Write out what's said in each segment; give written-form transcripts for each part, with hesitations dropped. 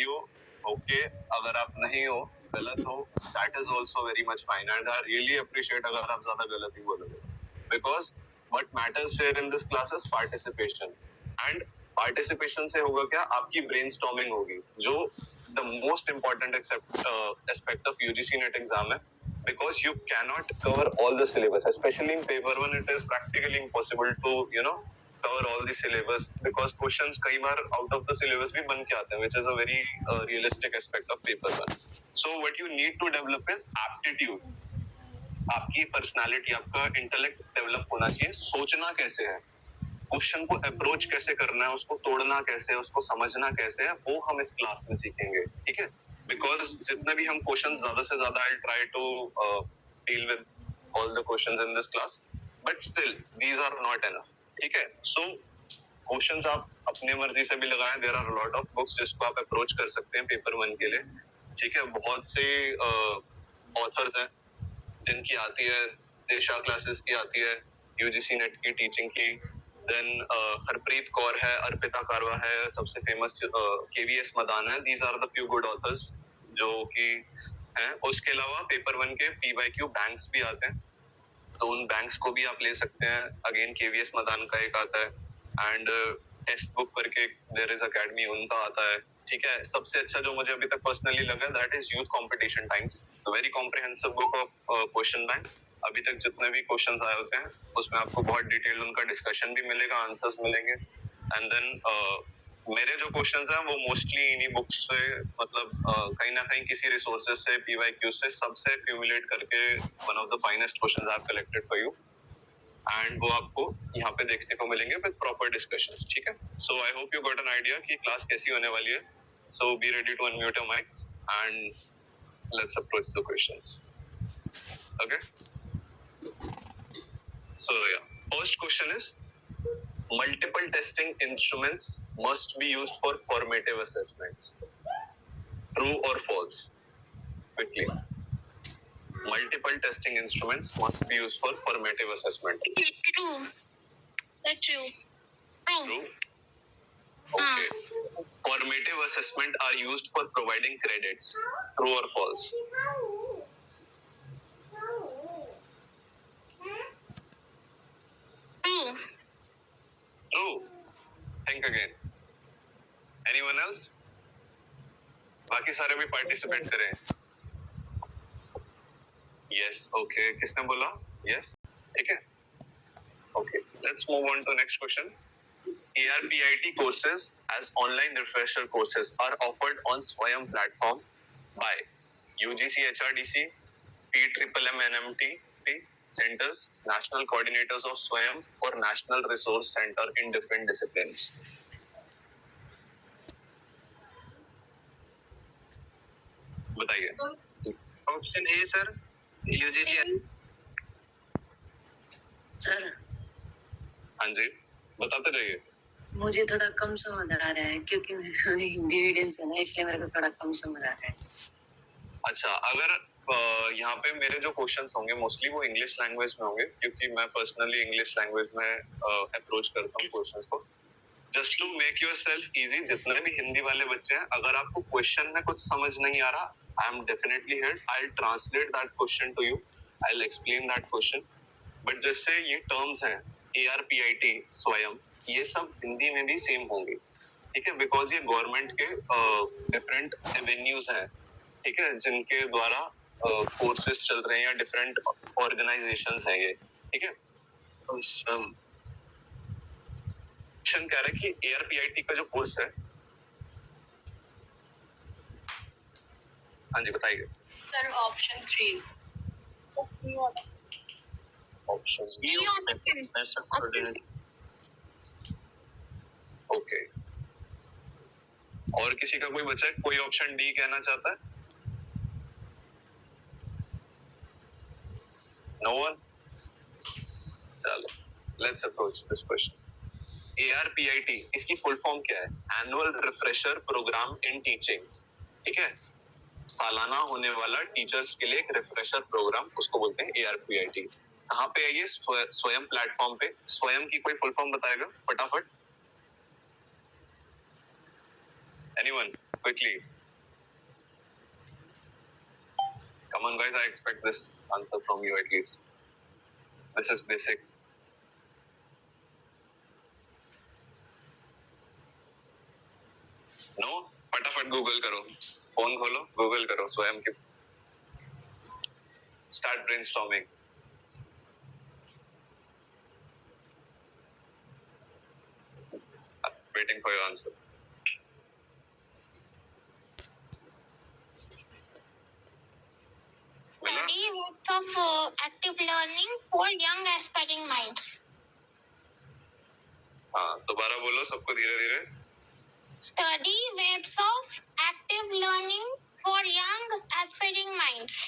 हो, ओके, अगर आप नहीं हो, गलत हो, that is also very much fine, and I really appreciate अगर आप ज्यादा गलत ही बोलोगे, because what matters here in this class is participation, and participation से होगा क्या, आपकी brainstorming होगी, जो the most important aspect of UGC NET exam है, because you cannot cover all the syllabus, especially in paper one it is practically impossible to cover all the syllabus, because questions कई बार out of the syllabus भी बन के आते हैं, which is a very realistic aspect of paper one. So what you need to develop is aptitude. आपकी personality, आपका intellect develop होना चाहिए, सोचना कैसे है, क्वेश्चन को अप्रोच कैसे करना है, उसको तोड़ना कैसे है, उसको समझना कैसे है, वो हम इस क्लास में सीखेंगे, ठीक है? बिकॉज जितने भी हम क्वेश्चन ज्यादा से ज्यादा I try to deal with all the questions in this class, but still these are not enough, ठीक है? सो क्वेश्चंस आप अपनी मर्जी से भी लगाएं, there are lot of books जिसको आप अप्रोच कर सकते हैं पेपर वन के लिए, ठीक है? बहुत से ऑथर्स हैं जिनकी आती है, देशा क्लासेस की आती है, यूजीसी नेट की टीचिंग की, देन हरप्रीत कौर है, अर्पिता कारवा है, सबसे फेमस केवीएस मदान है, these are the few good authors जो कि हैं। उसके अलावा पेपर वन के पीवाईक्यू बैंक्स भी आते हैं, तो उन बैंक्स को भी आप ले सकते हैं, अगेन केवीएस मदान का एक आता है, एंड टेक्स्ट बुक करके देयर इज अकेडमी, उनका आता है, ठीक है? सबसे अच्छा जो मुझे अभी तक पर्सनली लगा that is youth competition times, very comprehensive book of question bank. अभी तक जितने भी क्वेश्चंस आए होते हैं उसमें आपको बहुत डिटेल उनका डिस्कशन भी मिलेगा, आंसर्स मिलेंगे, एंड देन मेरे जो क्वेश्चंस हैं वो मोस्टली इन्हीं बुक्स से, मतलब कहीं ना कहीं किसी रिसोर्सेज से, पीवाईक्यू से, सबसे एक्यूमुलेट करके one of the finest questions I have collected for you, and वो आपको यहाँ पे देखने को मिलेंगे विद प्रॉपर डिस्कशंस, ठीक है? So I hope you got an idea कि क्लास कैसी होने वाली है. So be ready to unmute your mics and let's approach the questions. Okay, so yeah first question is, multiple testing instruments must be used for formative assessments. True or false? Quickly. Multiple testing instruments must be used for formative assessment. True. That's true. True. Okay. Formative assessment are used for providing credits. True or false? True. True. Think again. Anyone else? बाकी सारे भी participate करें. Yes. Okay. किसने बोला? Yes. ठीक है. Okay. Let's move on to next question. ARPIT courses as online refresher courses are offered on Swayam platform by UGC HRDC, PMMM NMT centers, national coordinators of Swayam or National Resource Center in different disciplines. बताइए. Option A sir, UGC. Sir हाँ जी, बताते जाइए. मुझे थोड़ा कम समझ आ रहा है क्योंकि हिंदी मीडियम से ना, इसलिए मेरे को थोड़ा कम समझ आ रहा है. अच्छा, अगर यहाँ पे मेरे जो क्वेश्चंस होंगे मोस्टली वो इंग्लिश लैंग्वेज में होंगे, क्योंकि मैं पर्सनली इंग्लिश लैंग्वेज में अप्रोच करता हूँ क्वेश्चंस को, just to make yourself easy. जितने भी हिंदी वाले बच्चे हैं, अगर आपको क्वेश्चन में कुछ समझ नहीं आ रहा, I am definitely here, I will translate that question to you, I will explain that question. But जैसे ये टर्म्स हैं ARPIT, स्वयं, ये सब हिंदी में भी सेम होंगे, ठीक है? बिकॉज ये गवर्नमेंट के डिफरेंट एवेन्यूज हैं, ठीक है, जिनके द्वारा कोर्सेज चल रहे हैं या डिफरेंट ऑर्गेनाइजेशंस हैं ये, ठीक है? क्वेश्चन कह रहा है कि ARPIT का जो कोर्स है, हाँ जी बताइए. Sir option 3. Option okay. और किसी का कोई बचा है, कोई ऑप्शन डी कहना चाहता है? No one. चलो, let's approach this question. ARPIT इसकी फुल फॉर्म क्या है? Annual refresher program in teaching, ठीक है? सालाना होने वाला टीचर्स के लिए एक रिफ्रेशर प्रोग्राम, उसको बोलते हैं ARPIT. कहाँ पे है ये? स्वयं प्लेटफॉर्म पे. स्वयं की कोई फुल फॉर्म बताएगा फटाफट? Anyone? quickly. Come on guys, I expect this answer from you at least. This is basic. No? फटाफट गूगल करो, फोन खोलो, गूगल करो स्वयं के, start brainstorming. Waiting for your answer. Study webs of active learning for young aspiring minds. हाँ, दोबारा बोलो सबको धीरे धीरे. Study webs of active learning for young aspiring minds.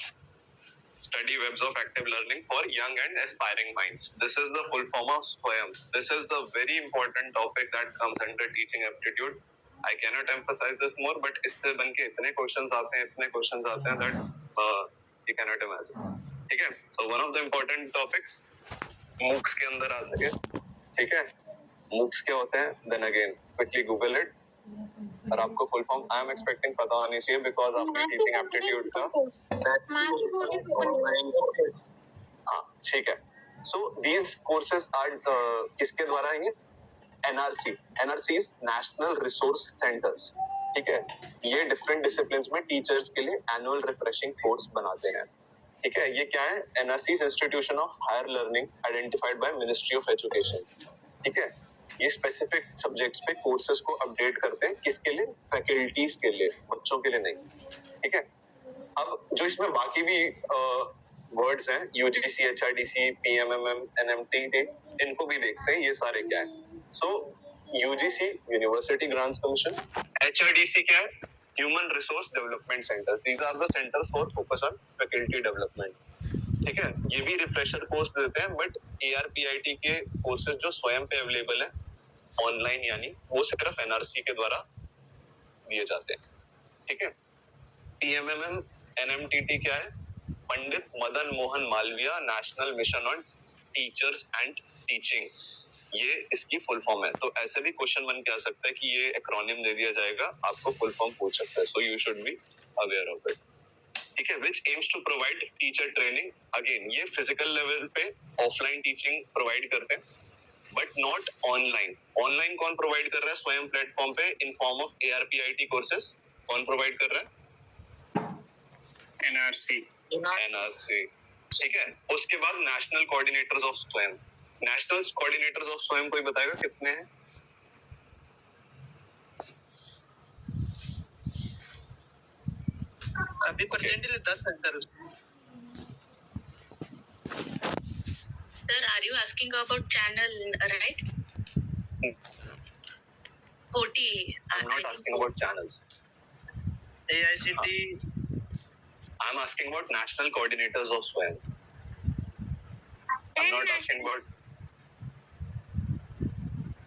Study webs of active learning for young and aspiring minds. This is the full form of SWAYAM. This is the very important topic that comes under teaching aptitude. I cannot emphasize this more, but इससे बनके इतने questions आते हैं that you cannot imagine. ठीक है? So one of the important topics MOOCs के अंदर आते हैं. ठीक है? MOOCs क्या होते हैं? Then again, quickly Google it. और आपको full form I am expecting पता होनी चाहिए बिकॉज आपने टीचिंग एप्टीट्यूड का. हाँ ठीक है. सो दीज कोर्सेज आर किसके द्वारा है? NRC. NRC is national resource centres. ठीक है. ये डिफरेंट डिसिप्लिन्स में टीचर्स के लिए एनुअल रिफ्रेशिंग कोर्स बनाते हैं. ठीक है. ये क्या है? NRC institution of higher learning identified by ministry of education. ठीक है. ये स्पेसिफिक सब्जेक्ट्स पे कोर्सेज को अपडेट करते हैं. किसके लिए? फैकल्टीज के लिए, बच्चों के लिए नहीं. ठीक है. अब जो इसमें बाकी भी वर्ड्स हैं, यूजीसी, एचआरडीसी, पीएमएमएम, एनएमटी, इनको भी देखते हैं ये सारे क्या है. So UGC university grants commission. HRDC क्या है? Human resource development centres. These are the centres for focus on faculty development. ठीक है. ये भी रिफ्रेशर कोर्स देते हैं, बट एआरपीआईटी के कोर्सेज जो स्वयं पे अवेलेबल है ऑनलाइन, यानी वो सिर्फ एनआरसी के द्वारा दिए जाते हैं. ठीक है. पीएमएमएम एनएमटीटी क्या है? Pandit Madan Mohan Malviya national mission on teachers and teaching. ये इसकी फुल फॉर्म है. तो ऐसे भी क्वेश्चन बन के आ सकता है कि ये एक्रोनिम दे दिया जाएगा, आपको फुल फॉर्म पूछ सकता है. So you should be aware of it. ठीक है. Which aims to provide teacher training. Again ये फिजिकल लेवल पे ऑफलाइन टीचिंग प्रोवाइड करते हैं, बट नॉट ऑनलाइन. ऑनलाइन कौन प्रोवाइड कर रहा है स्वयं प्लेटफॉर्म पे in form of ARPIT courses? कौन प्रोवाइड कर रहा है? एनआरसी. ठीक है. उसके बाद national coordinators of Swayam. National coordinators of Swayam कोई बताएगा कितने हैं? अभी परसेंटेज 10 है sir. Sir, are you asking about channel, right? OT. I'm not asking about channels. AICT. I'm asking about national coordinators of SWAYAM. I'm not asking about.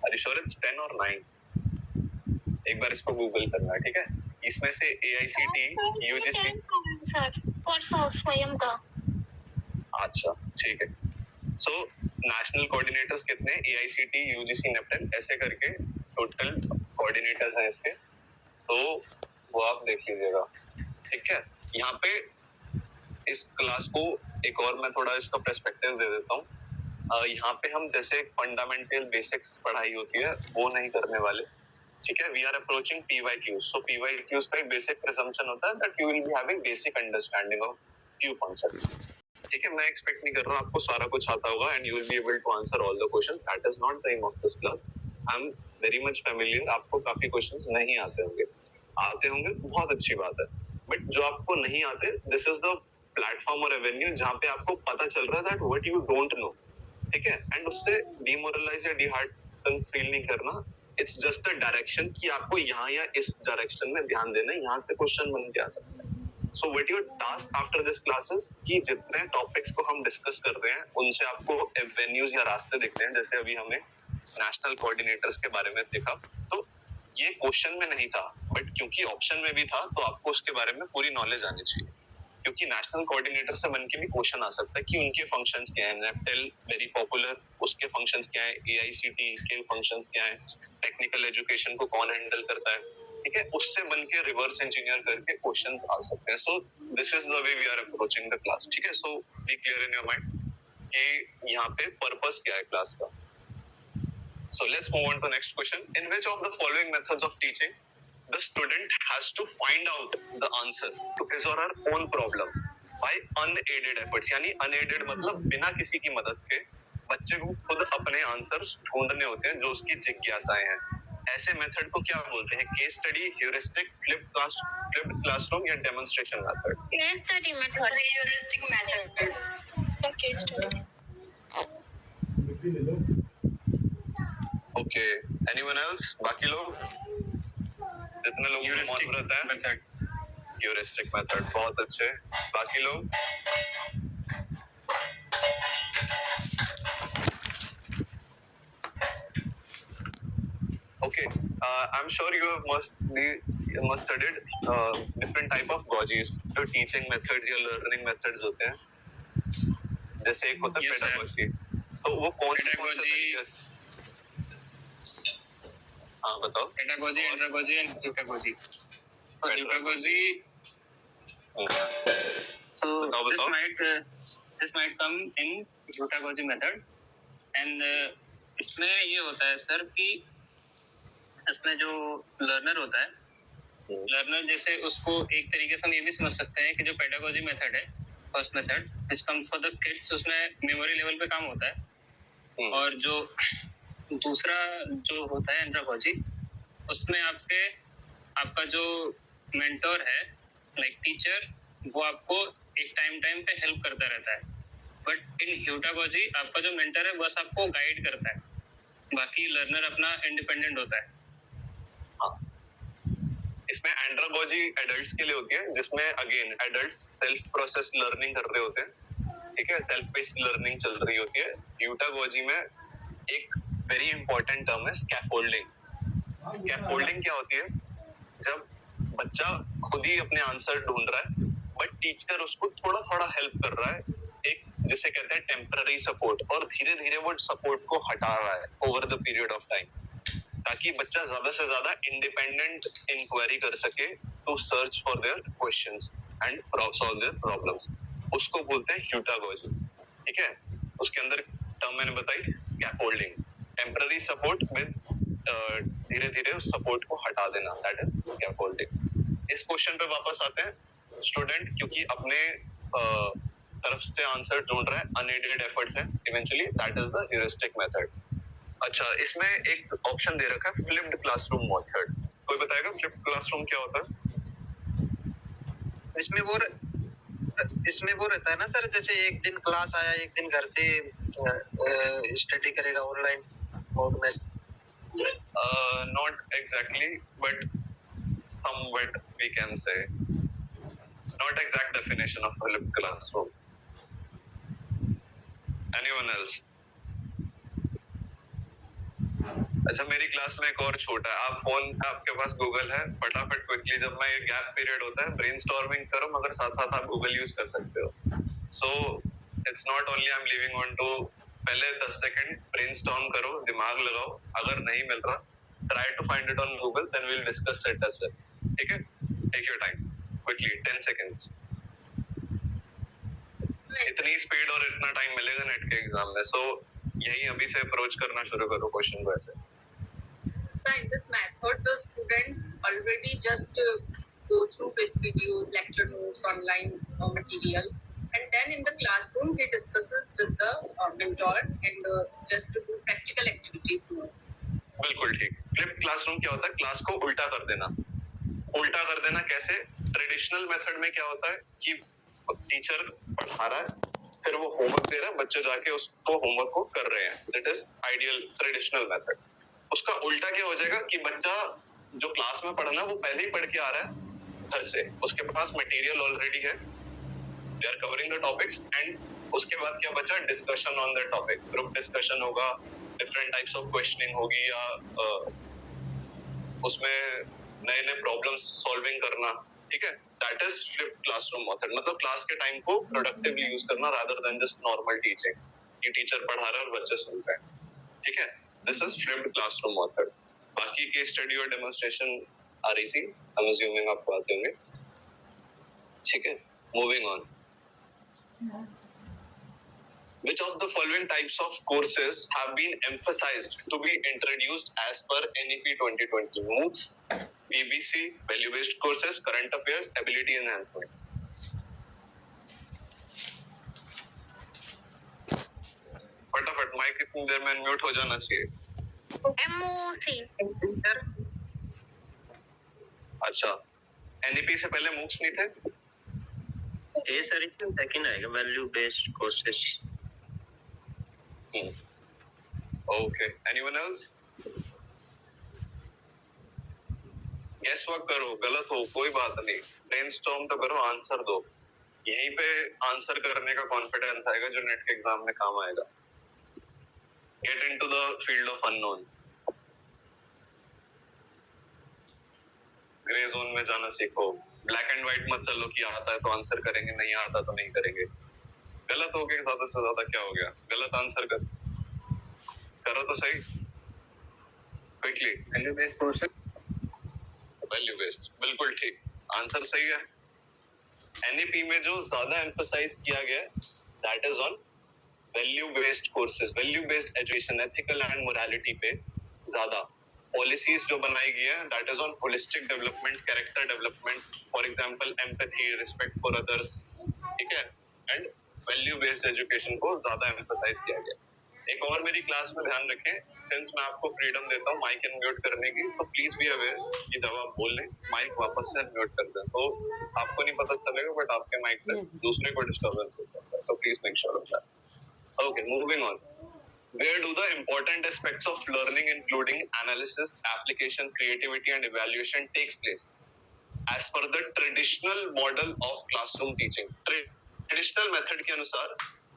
Are you sure it's 10 or 9? एक बार इसको Google करना है. ठीक है. इसमें से AICT, UGC. Sir course स्वयं का. अच्छा ठीक है. सो नेशनल कोऑर्डिनेटर्स कितने? AICT, UGC, नेपटन, ऐसे करके टोटल कोऑर्डिनेटर्स हैं इसके. तो वो आप देख लीजिएगा. ठीक है. यहाँ पे इस क्लास को एक और मैं थोड़ा इसका पर्सपेक्टिव दे देता हूँ. यहाँ पे हम जैसे फंडामेंटल बेसिक्स पढ़ाई होती है वो नहीं करने वाले. ठीक है. We are approaching PYQs. So PYQs का एक बेसिक प्रिजम्पशन होता है that you will be having basic understanding of few concepts. ठीक है. मैं एक्सपेक्ट नहीं कर रहा हूँ आपको सारा कुछ आता होगा and you will be able to answer all the questions. That is not the aim of this class. I am very much familiar. आपको काफी क्वेश्चंस नहीं आते होंगे, बहुत अच्छी बात है. बट जो आपको नहीं आते, दिस इज द प्लेटफॉर्म और एवेन्यू जहाँ पे आपको पता चल रहा है that what you don't know. ठीक है. एंड उससे डिमोरलाइज या डिहार्टन फील नहीं करना. इट्स जस्ट अ डायरेक्शन कि आपको यहाँ या इस डायरेक्शन में ध्यान देना है. यहाँ से क्वेश्चन बन के आ सकता है. So what your task after this classes कि जितने टॉपिक्स को हम डिस्कस कर रहे हैं उनसे आपको एवेन्यूज या रास्ते दिखते हैं. जैसे अभी हमने नेशनल कोऑर्डिनेटर्स के बारे में देखा, तो ये क्वेश्चन में नहीं था, बट क्योंकि ऑप्शन में भी था तो आपको उसके बारे में पूरी नॉलेज आनी चाहिए. क्योंकि नेशनल कोऑर्डिनेटर से बन के भी क्वेश्चन आ सकता है कि उनके फंक्शंस क्या हैं. नेपटेल वेरी पॉपुलर, उसके फंक्शंस क्या हैं? AICT के फंक्शंस क्या हैं? टेक्निकल एजुकेशन को कौन हैंडल करता है? ठीक है, उससे बन के रिवर्स इंजीनियर करके क्वेश्चंस आ सकते हैं. So this is the way we are approaching the class. ठीक है, so be clear in your mind कि यहाँ पे पर्पस क्या है क्लास का. So let's move on to the next question. In which of the following methods of teaching the student has to find out the answer to his or her own problem by unaided efforts? यानी unaided मतलब बिना किसी की मदद के बच्चे को खुद अपने आंसर्स ढूंढने होते हैं जो उसकी जिज्ञासाएं हैं. ऐसे मेथड को क्या बोलते हैं? Case study, heuristic, flipped classroom या demonstration method? Case study method. heuristic method. Okay, study. Okay, anyone else? बाकी लोग जितने लोगों को मालूम रहता है मेथड. Heuristic method. बहुत अच्छे. बाकी लोग? Okay, I'm sure you must studied different type of gauges. जो teaching methods या learning methods होते हैं. जैसे एक होता है Yes, sir. pedagogy. तो वो कौन से Pedagogy. हाँ बताओ. Pedagogy, andragogy and pedagogy. So pedagogy. So बताओ. this might come in pedagogy method and इसमें ये होता है सर कि इसमें जो लर्नर होता है, लर्नर जैसे उसको एक तरीके से हम ये भी समझ सकते हैं कि जो पेडागोजी मेथड है, first method which come for the kids, उसमें मेमोरी लेवल पे काम होता है. और जो दूसरा जो होता है एंड्रागोजी, उसमें आपका जो मेंटोर है लाइक टीचर, वो आपको एक टाइम पे हेल्प करता रहता है. बट इन ह्यूटागोजी आपका जो मेंटर है बस आपको गाइड करता है, बाकी लर्नर अपना इंडिपेंडेंट होता है. इसमें एंड्रागोजी एडल्ट्स के लिए होती है, जिसमें again adults self process learning कर रहे होते हैं. ठीक है, सेल्फ बेस्ड लर्निंग चल रही होती है. ह्यूटागोजी में एक वेरी इंपॉर्टेंट टर्म है स्कैफोल्डिंग. स्कैफोल्डिंग क्या होती है? जब बच्चा खुद ही अपने आंसर ढूंढ रहा है बट टीचर उसको थोड़ा थोड़ा हेल्प कर रहा है, एक जिसे कहते हैं टेम्पररी सपोर्ट, और धीरे धीरे वो सपोर्ट को हटा रहा है over the period of time, ताकि बच्चा ज्यादा से ज्यादा इंडिपेंडेंट इंक्वायरी कर सके to search for their questions and solve their problems. उसको बोलते हैं ह्यूटागोजी. ठीक है, उसके अंदर टर्म मैंने बताई स्कैफोल्डिंग, टेम्पररी सपोर्ट विद धीरे धीरे उस सपोर्ट को हटा देना, दैट इज स्कैफोल्डिंग. इस क्वेश्चन पे वापस आते हैं. स्टूडेंट क्योंकि अपने तरफ से आंसर ढूंढ रहा है, अनएडेड एफर्ट्स है, eventually that is the heuristic method. अच्छा, इसमें एक ऑप्शन दे रखा है फ्लिप्ड क्लासरूम मेथड. कोई बताएगा फ्लिप्ड क्लासरूम क्या होता है? इसमें वो रहता है ना सर, जैसे एक दिन क्लास आया, एक दिन घर से स्टडी करेगा ऑनलाइन मोड में. Not exactly, but somewhat we can say. Not exact definition of flipped classroom. Anyone else? अच्छा, मेरी क्लास में एक और छोटा है. आप फोन, आपके पास गूगल है, फटाफट क्विकली जब मैं गैप पीरियड होता है ब्रेनस्टॉर्मिंग करो, मगर साथ साथ आप गूगल यूज कर सकते हो. So it's not only I am leaving on to, पहले 10 सेकंड ब्रेनस्टॉर्म करो, दिमाग लगाओ. अगर नहीं मिल रहा, try to find it on Google, then we will discuss it as well. ठीक है, take your time quickly, 10 seconds. इतनी स्पीड और इतना टाइम मिलेगा नेट के एग्जाम में. सो यही अभी से अप्रोच करना शुरू करो क्वेश्चन को ऐसे. So in this method, the student already just go through with videos, lecture notes, online material, and then in the classroom he discusses with the mentor and just to do practical activities more. बिल्कुल ठीक. Flip classroom क्या होता है? Class को उल्टा कर देना. उल्टा कर देना कैसे? ट्रेडिशनल मेथड में क्या होता है कि टीचर पढ़ा रहा है, फिर वो होमवर्क दे रहा है, बच्चे जाके उसको होमवर्क को कर रहे हैं. That is ideal traditional method. उसका उल्टा क्या हो जाएगा कि बच्चा जो क्लास में पढ़ना वो पहले ही पढ़ के आ रहा है घर से, उसके पास मटेरियल ऑलरेडी है, they are covering the topics, and उसके बाद क्या बचा? Discussion on the topic. Group discussion होगा, डिफरेंट टाइप्स ऑफ क्वेश्चनिंग होगी, या उसमें नए नए प्रॉब्लम्स सॉल्विंग करना. ठीक है, that is flipped classroom method. मतलब क्लास के टाइम को प्रोडक्टिवली यूज करना rather than just normal teaching, कि टीचर पढ़ा रहा है और बच्चे सुन रहे हैं. ठीक है, this is flipped classroom method. बाकी केस स्टडी और डेमोन्स्ट्रेशन REC, I'm assuming आपको आते होंगे. ठीक है, moving on. Which of the following types of courses have been emphasized to be introduced as per NEP 2020? MOOCs, BBC, value-based courses, current affairs, ability enhancement. फटाफट mic इतनी देर में mute हो जाना चाहिए. MOOC. अच्छा, NEP से पहले MOOCs नहीं थे? ये सर इसमें सेकंड आएगा value based courses. Okay. Anyone else? Guess work करो, गलत हो कोई बात नहीं. Brainstorm तो करो, आंसर दो. यहीं पे आंसर करने का कॉन्फिडेंस आएगा जो नेट के एग्जाम में काम आएगा. Get into the field of unknown. Grey zone में जाना सीखो. ब्लैक एंड व्हाइट मत चलो कि आता है तो आंसर करेंगे, नहीं आता तो नहीं करेंगे. गलत हो गया ज्यादा से ज्यादा क्या हो गया? गलत आंसर करो तो सही. Quickly value based courses. Value based बिल्कुल ठीक. आंसर सही है. NEP में जो ज्यादा एम्फसाइज किया गया that is on value based courses, value based education, ethical and morality पे ज्यादा पॉलिसीज जो बनाई गई है that is on holistic development, character development, for example empathy, respect for others. ठीक है, एंड वैल्यू बेस्ड एजुकेशन को ज्यादा एम्फसाइज किया गया. एक और मेरी क्लास में ध्यान रखें, सिंस मैं आपको फ्रीडम देता हूँ माइक अनम्यूट करने की, तो प्लीज बी अवेयर कि जब आप बोल लें माइक वापस से अनम्यूट कर दें, तो आपको नहीं पता चलेगा बट आपके माइक से दूसरे को डिस्टर्बेंस हो सकता है. So please make sure of that. Okay, moving on. Where do the important aspects of learning including analysis, application, creativity and evaluation takes place? As per the traditional model of classroom teaching. Traditional method के अनुसार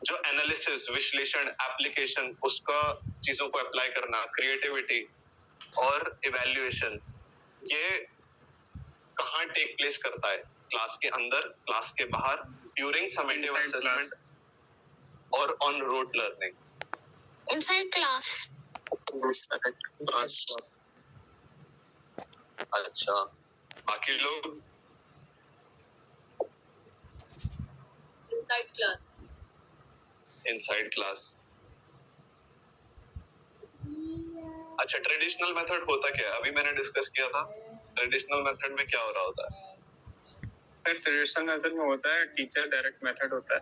जो analysis, विश्लेषण, application, उसका चीजों को apply करना, creativity और evaluation, ये कहाँ टेक प्लेस करता है? क्लास के अंदर, क्लास के बाहर, ड्यूरिंग समेटिव असेसमेंट और on road learning. Inside class. अच्छा, बाकी लोग Inside class. Inside class. अच्छा, ट्रेडिशनल मेथड होता क्या है? अभी मैंने डिस्कस किया था. ट्रेडिशनल मेथड में क्या हो रहा होता है? ट्रेडिशनल मेथड में होता है टीचर डायरेक्ट मेथड होता है.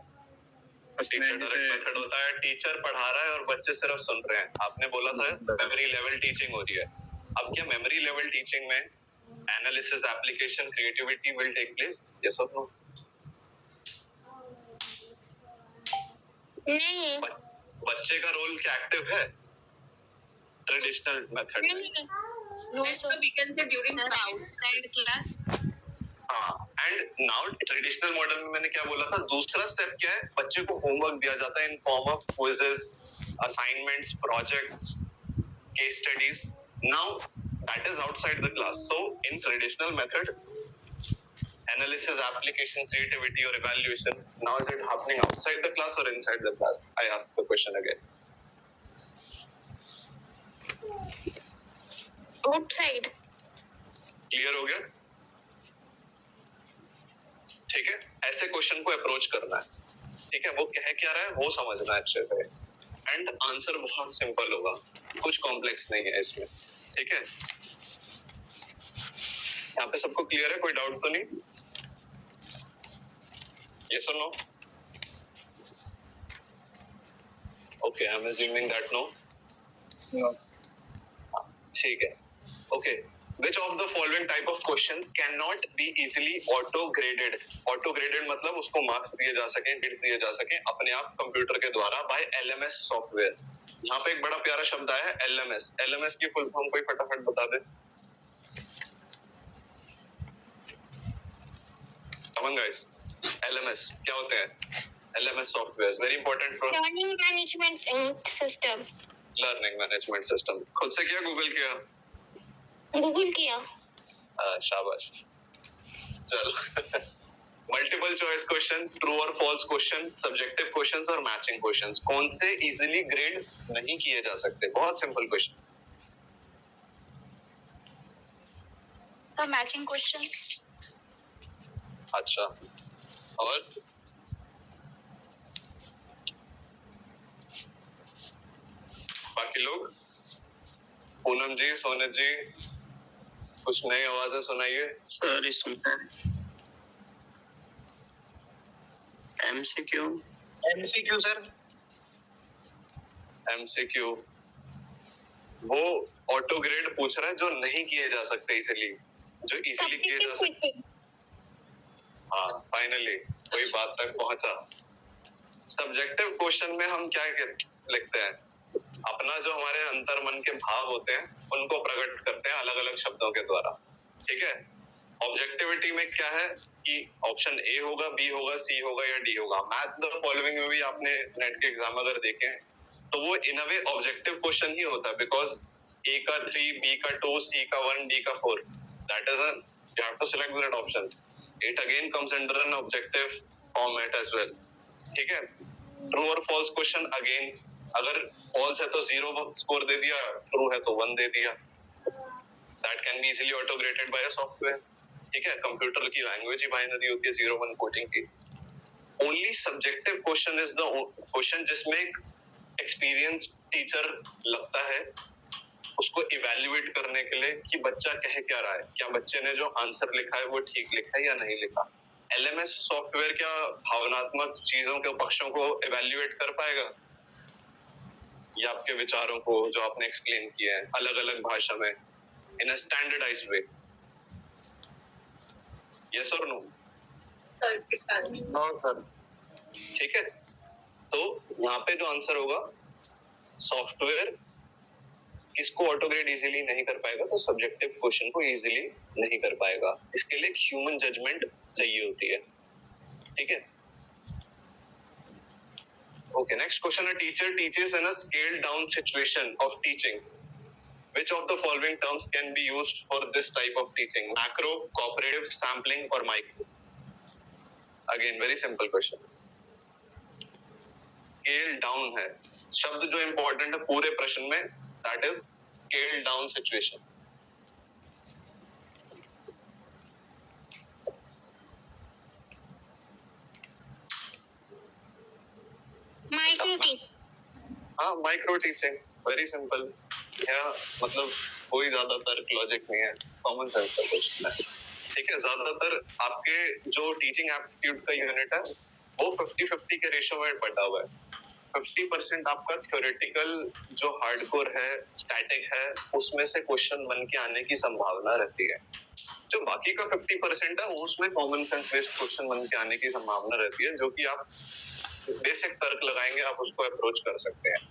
टीचर डायरेक्ट मेथड होता है, टीचर पढ़ा रहा है और बच्चे सिर्फ सुन रहे हैं. आपने बोला था मेमोरी लेवल टीचिंग हो रही है. अब क्या मेमोरी लेवल टीचिंग में analysis, application, creativity will take place? Yes और नो? नहीं. बच्चे का रोल क्या एक्टिव है ट्रेडिशनल मेथड में? No, Yes, sir. so we can say during outside class. हाँ, एंड नाउ ट्रेडिशनल मॉडल में मैंने क्या बोला था? दूसरा स्टेप क्या है? बच्चे को होमवर्क दिया जाता है इन form of quizzes, assignments, projects, case studies. Now that is outside the class. So in traditional method analysis, application, creativity or evaluation, now is it happening outside the class or inside the class? I ask the question again. Outside. Clear हो गया? ठीक है, ऐसे question को approach करना है. ठीक है, वो कह क्या रहा है वो समझना है अच्छे से, एंड आंसर बहुत सिंपल होगा, कुछ कॉम्प्लेक्स नहीं है इसमें. ठीक है, यहाँ पे सबको क्लियर है? कोई डाउट तो नहीं? Yes or no? Okay, I'm assuming that no. No. ठीक है. Okay. Which of the following type of questions cannot be easily auto-graded? Auto-graded मतलब उसको मार्क्स दिए जा सके, ग्रेड दिए जा सके अपने आप कंप्यूटर के द्वारा by LMS सॉफ्टवेयर. यहाँ पे एक बड़ा प्यारा शब्द आया है LMS. LMS की फुल फॉर्म कोई फटाफट बता दे. Come on guys. LMS क्या होते हैं? LMS software very important for Learning management system. Learning management system. खुद से किया, गूगल किया? Google किया. शाबाश. चलो. मल्टीपल चॉइस क्वेश्चन, ट्रू और फॉल्स क्वेश्चन, सब्जेक्टिव क्वेश्चंस और मैचिंग क्वेश्चंस, कौन से इजीली ग्रेड नहीं किए जा सकते? बहुत simple question. the matching questions. अच्छा, और बाकी लोग? पूनम जी, सोनत जी, कुछ नई आवाजें सुनाइए। सर इसमें MCQ सर, MCQ वो ऑटो ग्रेड पूछ रहा है जो नहीं किए जा सकते इजीली, जो इजीली किए जा सकते। हाँ, फाइनली वही बात तक पहुंचा। सब्जेक्टिव क्वेश्चन में हम क्या लिखते हैं? अपना जो हमारे अंतर मन के भाव होते हैं उनको प्रकट करते हैं अलग अलग शब्दों के द्वारा, ठीक है। ऑब्जेक्टिविटी में क्या है कि ऑप्शन ए होगा, बी होगा, सी होगा या डी होगा। मैच द फॉलोइंग में भी आपने नेट के एग्जाम अगर देखे तो वो इन अ वे ऑब्जेक्टिव क्वेश्चन ही होता है, बिकॉज ए का 3, बी का 2, सी का 1, डी का 4, that is you have to select that option. It again comes under an objective format as well, ठीक है। ट्रू और फॉल्स क्वेश्चन अगेन, अगर फॉल्स है तो 0 स्कोर दे दिया, ट्रू है तो 1 दे दिया। That can be easily auto graded by a software, ठीक है। कंप्यूटर की लैंग्वेज ही बाइनरी होती है 0-1 कोडिंग की। Only subjective question is the question जिसमें एक्सपीरियंस टीचर लगता है उसको इवैल्यूएट करने के लिए कि बच्चा कह क्या रहा है, क्या बच्चे ने जो आंसर लिखा है वो ठीक लिखा है या नहीं लिखा। LMS सॉफ्टवेयर क्या भावनात्मक चीजों के पक्षों को इवैल्यूएट कर पाएगा या आपके विचारों को जो आपने एक्सप्लेन किए हैं अलग अलग भाषा में इन अ स्टैंडर्डाइज्ड वे? यस और नो? सर ठीक है, तो यहाँ पे जो आंसर होगा सॉफ्टवेयर इसको ऑटो ग्रेड इजीली नहीं कर पाएगा, तो सब्जेक्टिव क्वेश्चन को इजीली नहीं कर पाएगा। इसके लिए ह्यूमन जजमेंट चाहिए होती है, ठीक है। ओके, नेक्स्ट क्वेश्चन है teacher teachers in a scaled down situation of teaching, which of the following terms can be used for this type of teaching? Macro, cooperative, sampling और micro. Again very simple question. Scale down है शब्द जो important है पूरे प्रश्न में, that is scale down situation. हाँ, micro teaching, very simple. यहाँ मतलब कोई ज्यादा तर्क लॉजिक नहीं है, कॉमन सेंस का क्वेश्चन है, ठीक है। ज्यादातर आपके जो टीचिंग एप्टीट्यूड का यूनिट है वो 50-50 के रेशो में बटा हुआ है। 50% आपका थ्योरेटिकल जो हार्डकोर है, स्टैटिक है, उसमें से क्वेश्चन बन के आने की संभावना रहती है। जो बाकी का 50% है उसमें कॉमन सेंस बेस्ड क्वेश्चन बन के आने की संभावना रहती है, जो कि आप बेसिक तर्क लगाएंगे आप उसको अप्रोच कर सकते हैं।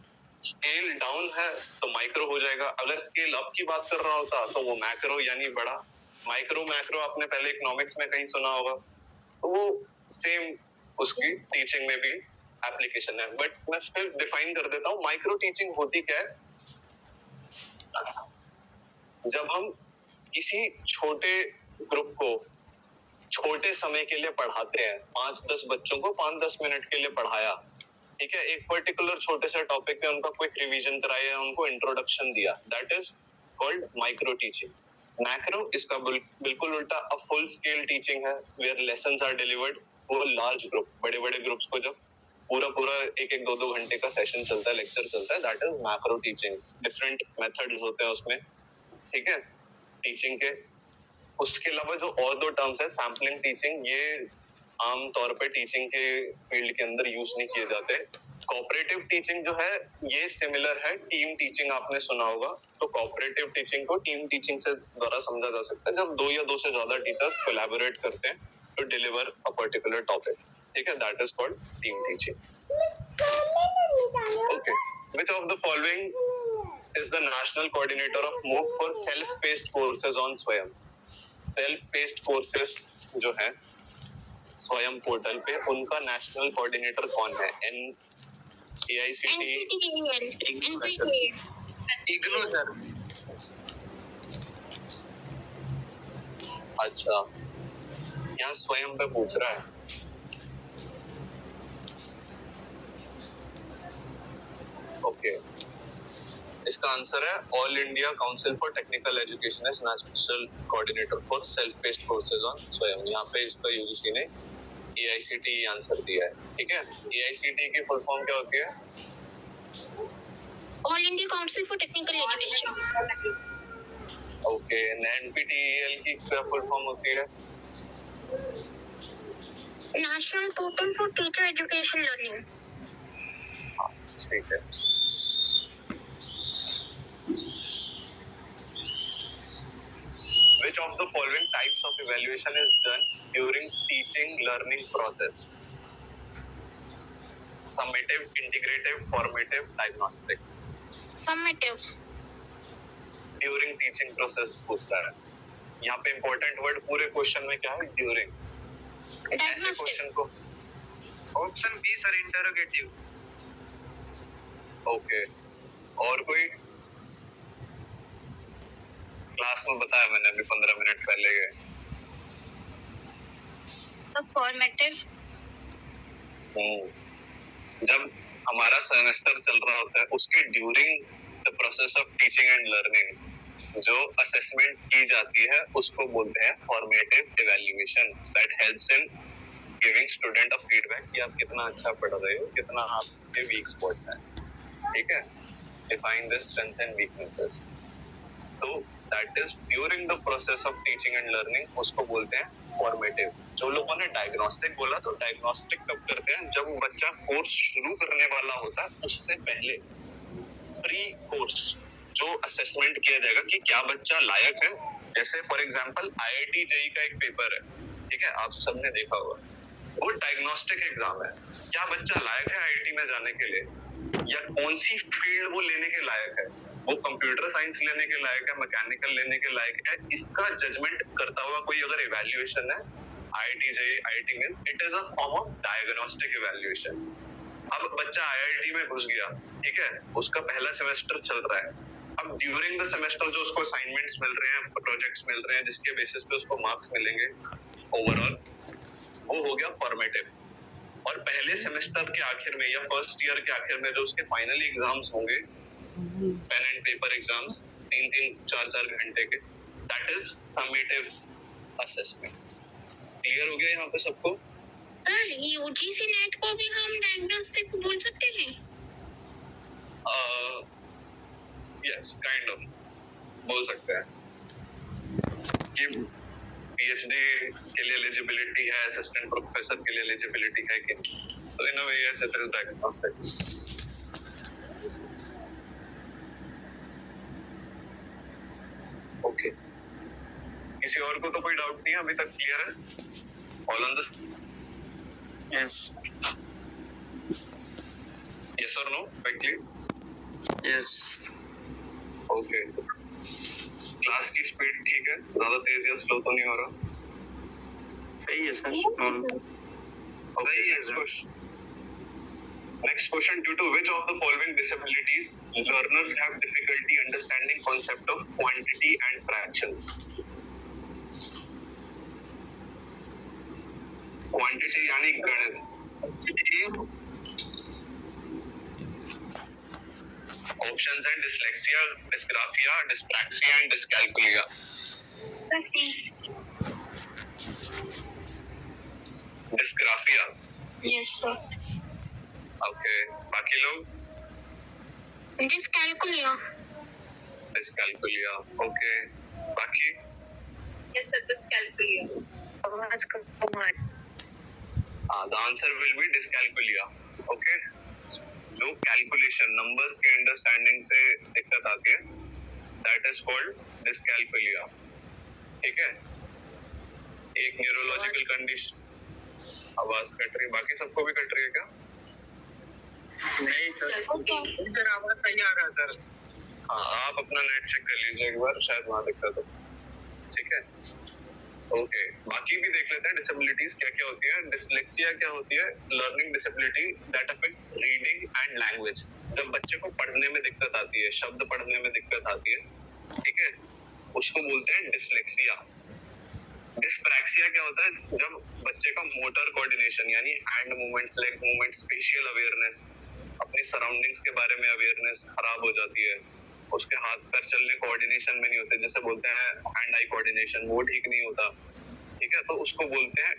स्केल डाउन है तो माइक्रो हो जाएगा। अगर स्केल अप की बात कर रहा होता तो वो मैक्रो यानी बड़ा। माइक्रो मैक्रो आपने पहले इकोनॉमिक्स में कहीं सुना होगा, तो वो सेम उसकी टीचिंग में भी एप्लीकेशन है। बट मैं फिर डिफाइन कर देता हूँ माइक्रो टीचिंग होती क्या है। जब हम किसी छोटे ग्रुप को छोटे समय के लिए पढ़ाते हैं, 5-10 बच्चों को 5-10 मिनट के लिए पढ़ाया, ठीक है, एक पर्टिकुलर छोटे से टॉपिक पे उनका क्विक रिवीजन कराया, उनको इंट्रोडक्शन दिया, that is called micro teaching. Macro इसका बिल्कुल उल्टा, अ फुल स्केल टीचिंग है वेयर लेसन्स आर डिलीवर्ड। वो लार्ज ग्रुप, बड़े बड़े ग्रुप्स को जब पूरा 1-1, 2-2 घंटे का सेशन चलता है, लेक्चर चलता है, that is macro teaching. Different methods होते हैं उसमें, ठीक है, टीचिंग के। उसके अलावा जो और 2 टर्म्स है, सैम्पलिंग टीचिंग, ये आमतौर पे टीचिंग के फील्ड के अंदर यूज नहीं किए जाते। कोऑपरेटिव टीचिंग जो है ये सिमिलर है, टीम टीचिंग आपने सुना होगा। तो कोऑपरेटिव टीचिंग को टीम टीचिंग से द्वारा समझा जा सकता है जब 2 या 2 से ज्यादा टीचर्स कोलैबोरेट करते हैं to deliver a particular topic, ठीक है, that is called team teaching. Okay, which of the following is the national coordinator of MOOC for self paced courses on Swayam? Self paced courses जो है स्वयं portal पे, उनका national coordinator कौन है? AICTE, IGNOU sir. अच्छा, यहाँ स्वयं पे पूछ रहा है। ओके, इसका आंसर है all India council for technical education is national coordinator for self paced courses on स्वयं। यहाँ पे इसका यूजीसी ने AICTE आंसर दिया है। ठीक है, AICTE की फुल फॉर्म क्या होती है? All India council for technical education. Okay, NPTEL की क्या फुल फॉर्म होती है? National portal for teacher education learning. ठीक है। Which of the following types of evaluation is done during teaching learning process? Summative, integrative, formative, diagnostic. Summative. During teaching process पूछता है। यहाँ पे important word पूरे question में क्या है? During. ऐसे Diagnostic. क्वेश्चन को option B sir, interrogative. Okay, और कोई? क्लास में बताया मैंने अभी 15 मिनट पहले गए। Formative. जब हमारा सेमेस्टर चल रहा होता है उसके during the process of teaching and learning जो असेसमेंट की जाती है उसको बोलते हैं formative evaluation. That helps in giving student a feedback कि आप कितना अच्छा पढ़ रहे हो, कितना आपके वीक स्पॉट्स हैं। ठीक है, define the strength and weaknesses. तो that is during the process of teaching and learning, उसको बोलते हैं फॉर्मेटिव। जो लोगों ने डायग्नोस्टिक बोला, तो डायग्नोस्टिक कब करते हैं? जब बच्चा कोर्स शुरू करने वाला होता है उससे पहले प्री कोर्स जो असेसमेंट किया जाएगा कि क्या बच्चा लायक है। जैसे फॉर एग्जांपल IIT JEE का एक पेपर है, ठीक है, आप सबने देखा होगा, वो डायग्नोस्टिक एग्जाम है। क्या बच्चा लायक है IIT में जाने के लिए, या कौन सी फील्ड वो लेने के लायक है, वो कंप्यूटर साइंस लेने के लायक है, मैकेनिकल लेने के लायक है, इसका जजमेंट करता हुआ कोई अगर इवैल्यूएशन है IIT JEE, IIT means it is a form of diagnostic evaluation. अब बच्चा IIT में घुस गया, ठीक है, उसका पहला सेमेस्टर चल रहा है। अब ड्यूरिंग द सेमेस्टर जो उसको असाइनमेंट्स मिल रहे हैं, प्रोजेक्ट्स मिल रहे हैं, जिसके बेसिस पे उसको मार्क्स मिलेंगे ओवरऑल, वो हो गया फॉर्मेटिव। और पहले सेमेस्टर के आखिर में या फर्स्ट ईयर के आखिर में जो उसके फाइनल एग्जाम्स होंगे, पेन एंड पेपर एग्जाम्स 3-3, 4-4 घंटे के, that is summative assessment. Clear हो गया यहाँ पे सबको? सर, यूजीसी नेट को भी हम डायग्नोस्टिक बोल सकते हैं? यस, काइंड ऑफ बोल सकते हैं कि PhD के लिए एलिजिबिलिटी है, असिस्टेंट प्रोफेसर के लिए एलिजिबिलिटी है कि नहीं। So in a way yes, it is diagnostic. Okay, किसी और को तो कोई डाउट नहीं है अभी तक? क्लियर है all on this? Yes yes और no quickly? Yes okay, class की स्पीड ठीक है, ज्यादा तेज या स्लो तो नहीं हो रहा? सही है sir. Okay, next question. Due to which of the following disabilities learners have difficulty understanding concept of quantity and fractions? Quantity यानी गणित। Options हैं dyslexia, dysgraphia, dyspraxia and dyscalculia. Dysgraphia. Yes, sir. Okay. बाकी लोग? Dyscalculia. Dyscalculia. Okay. बाकी? Yes, sir, dyscalculia. The answer will be dyscalculia. Okay. जो calculation numbers के understanding से दिक्कत आती है, दैट इज कॉल्ड डिस्कैल्कुलिया। ठीक है, एक न्यूरोलॉजिकल कंडीशन। आवाज कट रही, बाकी सबको भी कट रही है क्या? नहीं सर, सर आवाज सही आ रहा है सर। हाँ, आप अपना नेट चेक कर लीजिए एक बार, शायद वहाँ दिक्कत हो। ठीक है, ओके, बाकी भी देख लेते हैं डिसेबिलिटीज क्या क्या होती है। डिसलेक्सिया क्या होती है? Learning disability that affects reading and language. जब बच्चे को पढ़ने में दिक्कत आती है, शब्द पढ़ने में दिक्कत आती है, ठीक है, उसको बोलते हैं डिसलेक्सिया। डिस्प्रैक्सिया क्या होता है? जब बच्चे का मोटर कोऑर्डिनेशन यानी hand movements, leg movements, spatial awareness, अपनी सराउंडिंग्स के बारे में अवेयरनेस खराब हो जाती है, उसके हाथ पैर चलने कोऑर्डिनेशन में नहीं होते, जैसे बोलते हैं हैंड आई कोऑर्डिनेशन, वो ठीक नहीं होता, ठीक है, तो उसको बोलते हैं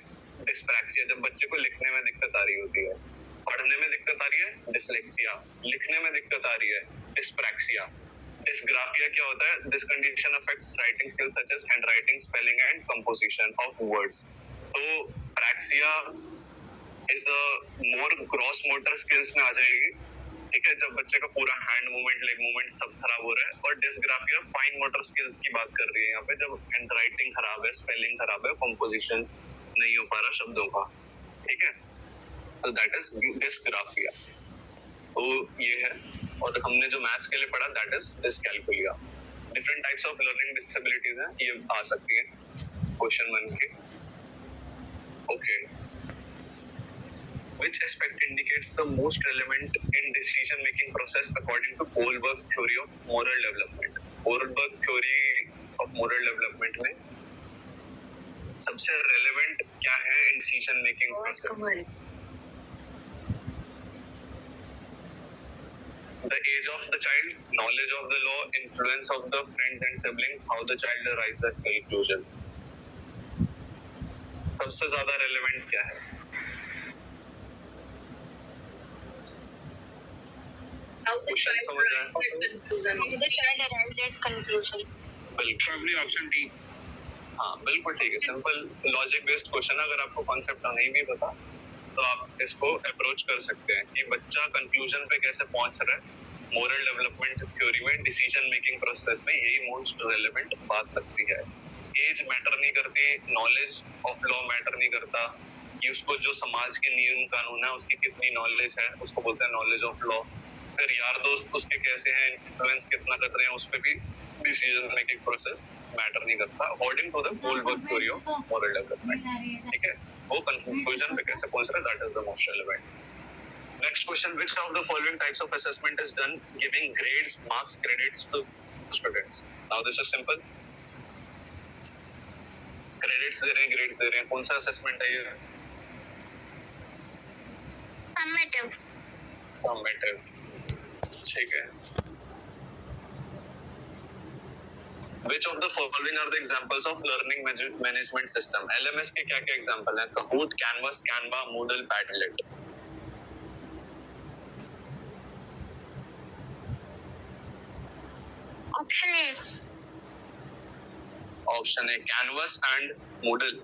डिस्प्रैक्सिया। जब बच्चे को लिखने में दिक्कत आ रही होती है, पढ़ने में दिक्कत आ रही है डिसलेक्सिया, लिखने में दिक्कत आ रही है डिस्प्रैक्सिया। डिस्ग्राफिया क्या होता है? This condition affects writing skills such as handwriting, spelling and composition of words. तो praxis is a more gross motor skills में आ जाएगी, ठीक है, जब बच्चे का पूरा हैंड मूवमेंट, लेग मूवमेंट सब खराब हो रहा है। और डिस्ग्राफिया फाइन मोटर स्किल्स की बात कर रही है यहाँ पे, जब हैंड राइटिंग खराब है, स्पेलिंग खराब है, कंपोजिशन नहीं हो पा रहा शब्दों का, ठीक है, तो दैट इज डिस्ग्राफिया। तो ये है, और हमने जो मैथ्स के लिए पढ़ा that is dyscalculia. Different types of learning disabilities हैं, ये आ सकती है क्वेश्चन बन के। Okay, which aspect indicates the most relevant in decision making process according to Kohlberg's theory of moral development? Kohlberg theory of moral development में सबसे relevant क्या है in decision making process? The age of the child, knowledge of the law, influence of the friends and siblings, how the child arrives at conclusion. सबसे ज्यादा relevant क्या है? How the Question child समझ रहे हैं? arrives at conclusion. बिल्कुल, Probably option D. हाँ बिल्कुल ठीक है, सिंपल लॉजिक बेस्ड क्वेश्चन। अगर आपको कॉन्सेप्ट नहीं भी पता तो आप इसको अप्रोच कर सकते हैं कि बच्चा कंक्लूजन पे कैसे पहुंच रहा है। मोरल डेवलपमेंट थ्योरी में डिसीजन मेकिंग प्रोसेस में यही मोस्ट रेलेवेंट बात लगती है। एज मैटर नहीं करती, नॉलेज ऑफ लॉ मैटर नहीं करता कि उसको जो समाज के नियम कानून है उसकी कितनी नॉलेज है, उसको बोलते हैं नॉलेज ऑफ लॉ। फिर यार दोस्त उसके कैसे हैं, इन्फ्लुएंस कितना कर रहे हैं, उस पर भी डिसीजन मेकिंग प्रोसेस मैटर नहीं करता according to the Kohlberg theory of moral development, ठीक है। वो कंक्लूजन पे कैसे पहुंच रहा है, that is the most relevant. Next question, which of the following types of assessment is done giving grades, marks, credits to students? Now this is simple, credits दे रहे हैं, ग्रेड्स दे रहे हैं, कौन सा असेसमेंट है ये? Summative. समेटिव, ठीक है। Which of the following are the examples of learning management system? LMS के क्या क्या एग्जांपल हैं? Kahoot, Canvas, Canva, Moodle, Padlet. Option A. Option A, Canvas and Moodle.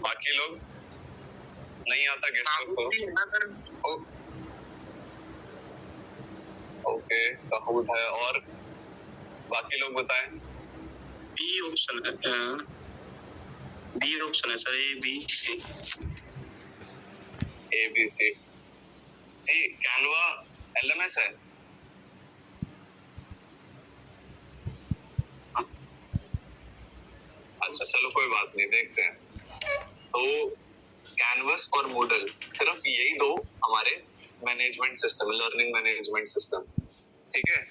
बाकी लोग नहीं आता गेस को? ओके, Kahoot है, और बाकी लोग बताएं। बी ऑप्शन है, बी ऑप्शन है sir, A B C. A B C C. Canva LMS है? अच्छा चलो कोई बात नहीं, देखते हैं। तो कैनवस और मूडल, सिर्फ यही दो हमारे management system, learning management system, ठीक है।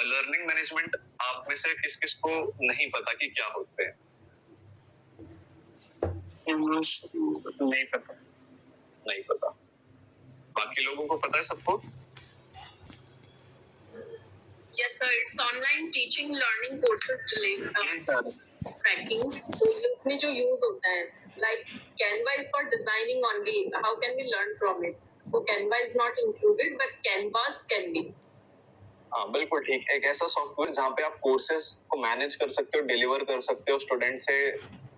लर्निंग मैनेजमेंट आप में से किस किस को नहीं पता कि क्या होते हैं? नहीं पता। नहीं पता। बाकी लोगों को पता है सबको? Yes, sir. It's online teaching, learning courses related tracking. तो ये उसमें जो use होता है, like Canva is for designing only. How can we learn from it? So Canva is not included, but Canvas can be. हाँ बिल्कुल ठीक। एक ऐसा सॉफ्टवेयर जहाँ पे आप कोर्सेज को मैनेज कर सकते हो, डिलीवर कर सकते हो, स्टूडेंट से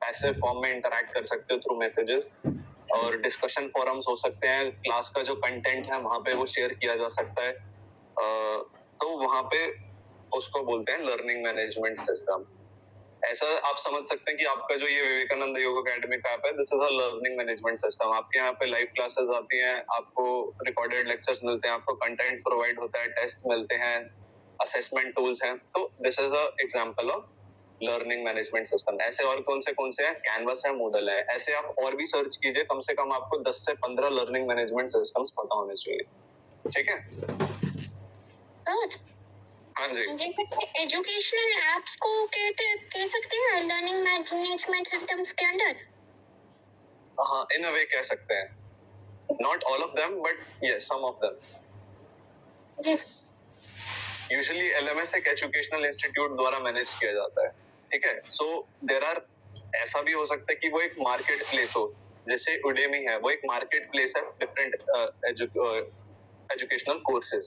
पैसे फॉर्म में इंटरैक्ट कर सकते हो थ्रू मैसेजेस, और डिस्कशन फोरम्स हो सकते हैं, क्लास का जो कंटेंट है वहाँ पे वो शेयर किया जा सकता है। तो वहाँ पे उसको बोलते हैं लर्निंग मैनेजमेंट सिस्टम। ऐसा आप समझ सकते हैं कि आपका जो ये विवेकानंद योग एकेडमिक ऐप है, this is a learning management system. आपके यहाँ पे लाइव क्लासेस आती हैं, आपको रिकॉर्डेड लेक्चर्स मिलते हैं, आपको कंटेंट प्रोवाइड होता है, टेस्ट मिलते हैं, असेसमेंट टूल्स हैं। तो this is a example of learning management system. ऐसे और कौन से हैं? कैनवस है, मूडल है। ऐसे आप और भी सर्च कीजिए, कम से कम आपको 10 से 15 लर्निंग मैनेजमेंट सिस्टम्स पता होने चाहिए, ठीक है सर, हाँ जी। एजुकेशनल एप्स को कह सकते हैं लर्निंग मैनेजमेंट सिस्टम्स के अंदर? हाँ, इन अ वे कह सकते हैं, not all of them but yes some of them. जी यूजुअली LMS एक एजुकेशनल इंस्टीट्यूट द्वारा मैनेज किया जाता है, ठीक है। सो देयर आर, ऐसा भी हो सकता है कि वो एक मार्केट प्लेस हो, जैसे उडेमी है, वो एक मार्केट प्लेस है different educational courses.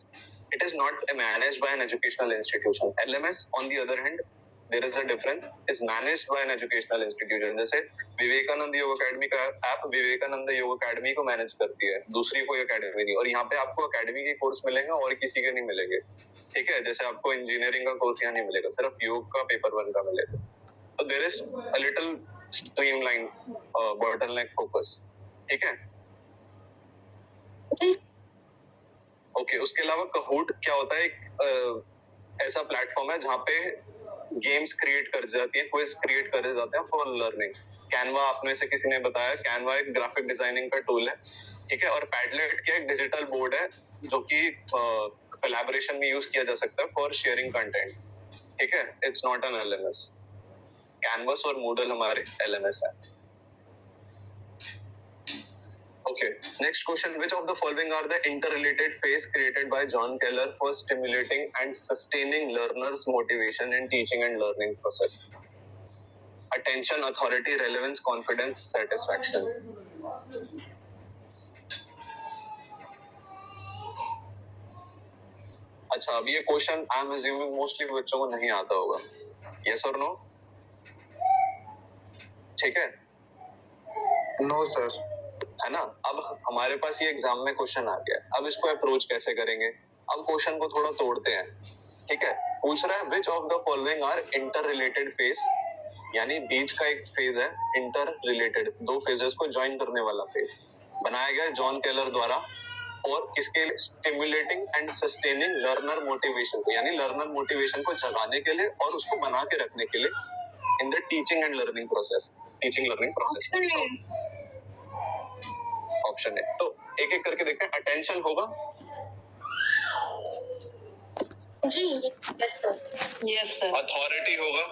It is not managed by an educational institution. LMS, on the other hand, there is a difference, is managed by an educational institution. जैसे विवेकानंद योग academy का app Vivekananda योग academy को manage करती है, दूसरी कोई अकेडमी नहीं। और यहाँ पे आपको अकेडमी के कोर्स मिलेंगे और किसी के नहीं मिलेंगे, ठीक है। जैसे आपको इंजीनियरिंग का कोर्स यहाँ नहीं मिलेगा, सिर्फ योग का पेपर 1 का मिलेगा। तो there is a little streamline bottleneck focus, ठीक है। जी ओके, उसके अलावा कहूट क्या होता है, एक ऐसा प्लेटफॉर्म है जहाँ पे गेम्स क्रिएट कर जाती है, क्विज क्रिएट करे जाते हैं फॉर लर्निंग। कैनवा, आप में से किसी ने बताया, कैनवा एक ग्राफिक डिजाइनिंग का टूल है, ठीक है। और पैडलेट क्या एक डिजिटल बोर्ड है जो कि कोलैबोरेशन में यूज किया जा सकता है फॉर शेयरिंग कंटेंट, ठीक है। It's not an LMS। Canvas और मूडल हमारे LMS है। Okay, next question. Which of the following are the interrelated phase created by John Keller for stimulating and sustaining learners' motivation in teaching and learning process? Attention, authority, relevance, confidence, satisfaction. अच्छा, अब ये question I am assuming mostly बच्चों को नहीं आता होगा। Yes और no? ठीक है। नो सर, है ना। अब हमारे पास ये एग्जाम में क्वेश्चन आ गया, अब इसको अप्रोच कैसे करेंगे। अब क्वेश्चन को थोड़ा तोड़ते हैं, ठीक है। पूछ रहा है which of the following are inter related phase, यानी बीच का एक फेज है इंटर रिलेटेड, दो फेजेस को ज्वाइन करने वाला फेज बनाया गया जॉन केलर द्वारा। और किसके लिए? Stimulating and sustaining learner motivation, यानी लर्नर मोटिवेशन को जगाने के लिए और उसको बना के रखने के लिए in the teaching and learning process, teaching learning process. Option है, तो एक एक करके देखते हैं। अटेंशन होगा? जी यस सर। अथॉरिटी होगा?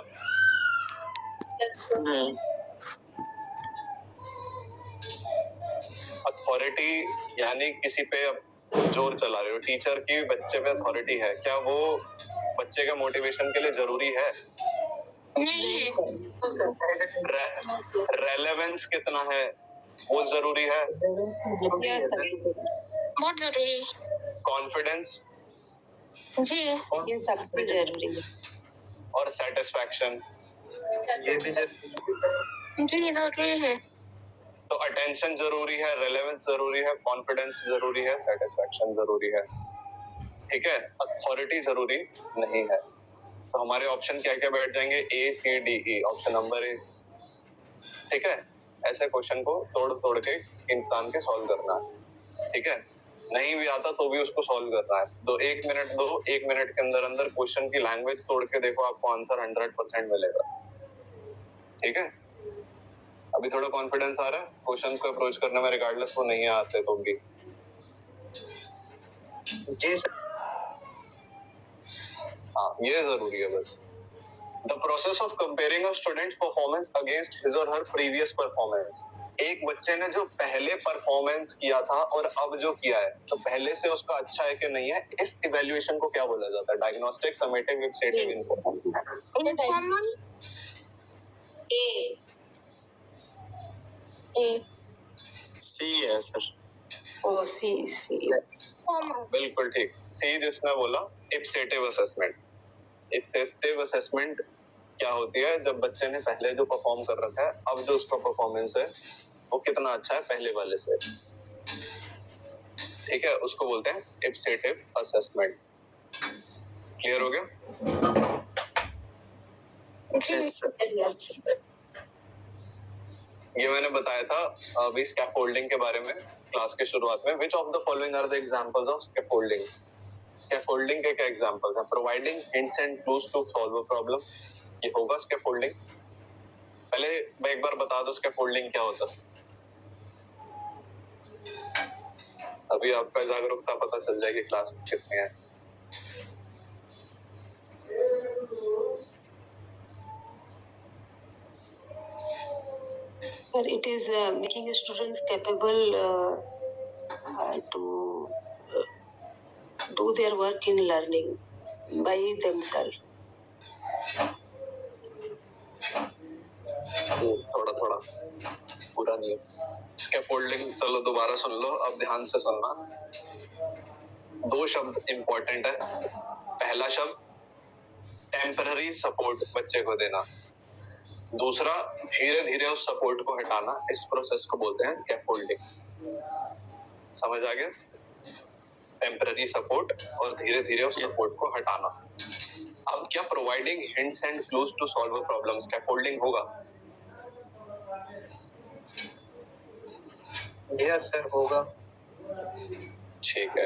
अथॉरिटी यानी किसी पे जोर चला रहे हो, टीचर की बच्चे पे अथॉरिटी है, क्या वो बच्चे का मोटिवेशन के लिए जरूरी है? नहीं है। रेलेवेंस कितना है वो जरूरी है? Yes sir. बहुत जरूरी। कॉन्फिडेंस? जी ये सबसे जरूरी है। और सेटिस्फैक्शन? ये भी जी जरूरी है। तो अटेंशन जरूरी है, रेलेवेंस जरूरी है, कॉन्फिडेंस जरूरी है, सेटिस्फैक्शन जरूरी है, ठीक है। अथॉरिटी जरूरी नहीं है। तो हमारे ऑप्शन क्या क्या बैठ जाएंगे? ACDE, ऑप्शन नंबर ए, ठीक है। ऐसे क्वेश्चन को तोड़ तोड़ के इंसान के सॉल्व करना है, ठीक है। नहीं भी आता तो भी उसको सॉल्व करना है। तो 1 मिनट दो, 1 मिनट के अंदर अंदर क्वेश्चन की लैंग्वेज तोड़ के देखो, आपको आंसर 100% मिलेगा, ठीक है। अभी थोड़ा कॉन्फिडेंस आ रहा है क्वेश्चन को अप्रोच करने में, रिगार्डलेस वो नहीं आते तो भी। जी सर। हाँ, ये जरूरी है बस। The process of comparing a student's performance against his or her previous performance. एक बच्चे ने जो पहले परफॉर्मेंस किया था और अब जो किया है, तो पहले से उसका अच्छा है कि नहीं है, इस इवैल्यूएशन को क्या बोला जाता है? Diagnostic, summative, exhaustive, informal. A C है सर। ओ सी सी। बिल्कुल ठीक, सी जिसने बोला इप्सेटिव असेसमेंट। इप्सेटिव असेसमेंट क्या होती है? जब बच्चे ने पहले जो परफॉर्म कर रखा है, अब जो उसका परफॉर्मेंस है वो कितना अच्छा है पहले वाले से, ठीक है, उसको बोलते हैं इप्सेटिव असेसमेंट। क्लियर हो गया? ये मैंने बताया था अभी स्कैफोल्डिंग के बारे में क्लास के शुरुआत में। Which of the following are the examples of scaffolding? Scaffolding के क्या एग्जांपल्स हैं? Providing hints and clues to solve a problem, ये होगा स्कैफोल्डिंग। पहले मैं एक बार बता दो स्कैफोल्डिंग क्या होता है, अभी आपका जागरूकता पता चल जाएगी क्लास में कितने हैं। Sir, it is making students capable to do their work in learning by themselves. थोड़ा थोड़ा पूरा नहीं है। स्कैफोल्डिंग चलो दोबारा सुन लो, अब ध्यान से सुनना। 2 शब्द इंपॉर्टेंट है। पहला शब्द टेम्पररी सपोर्ट बच्चे को देना, दूसरा धीरे धीरे उस सपोर्ट को हटाना। इस प्रोसेस को बोलते हैं स्कैफोल्डिंग। समझ आ गया? टेम्पररी सपोर्ट और धीरे धीरे उस सपोर्ट को हटाना। अब क्या providing hints and clues to solve a problem scaffolding होगा? यस सर, होगा। ठीक है।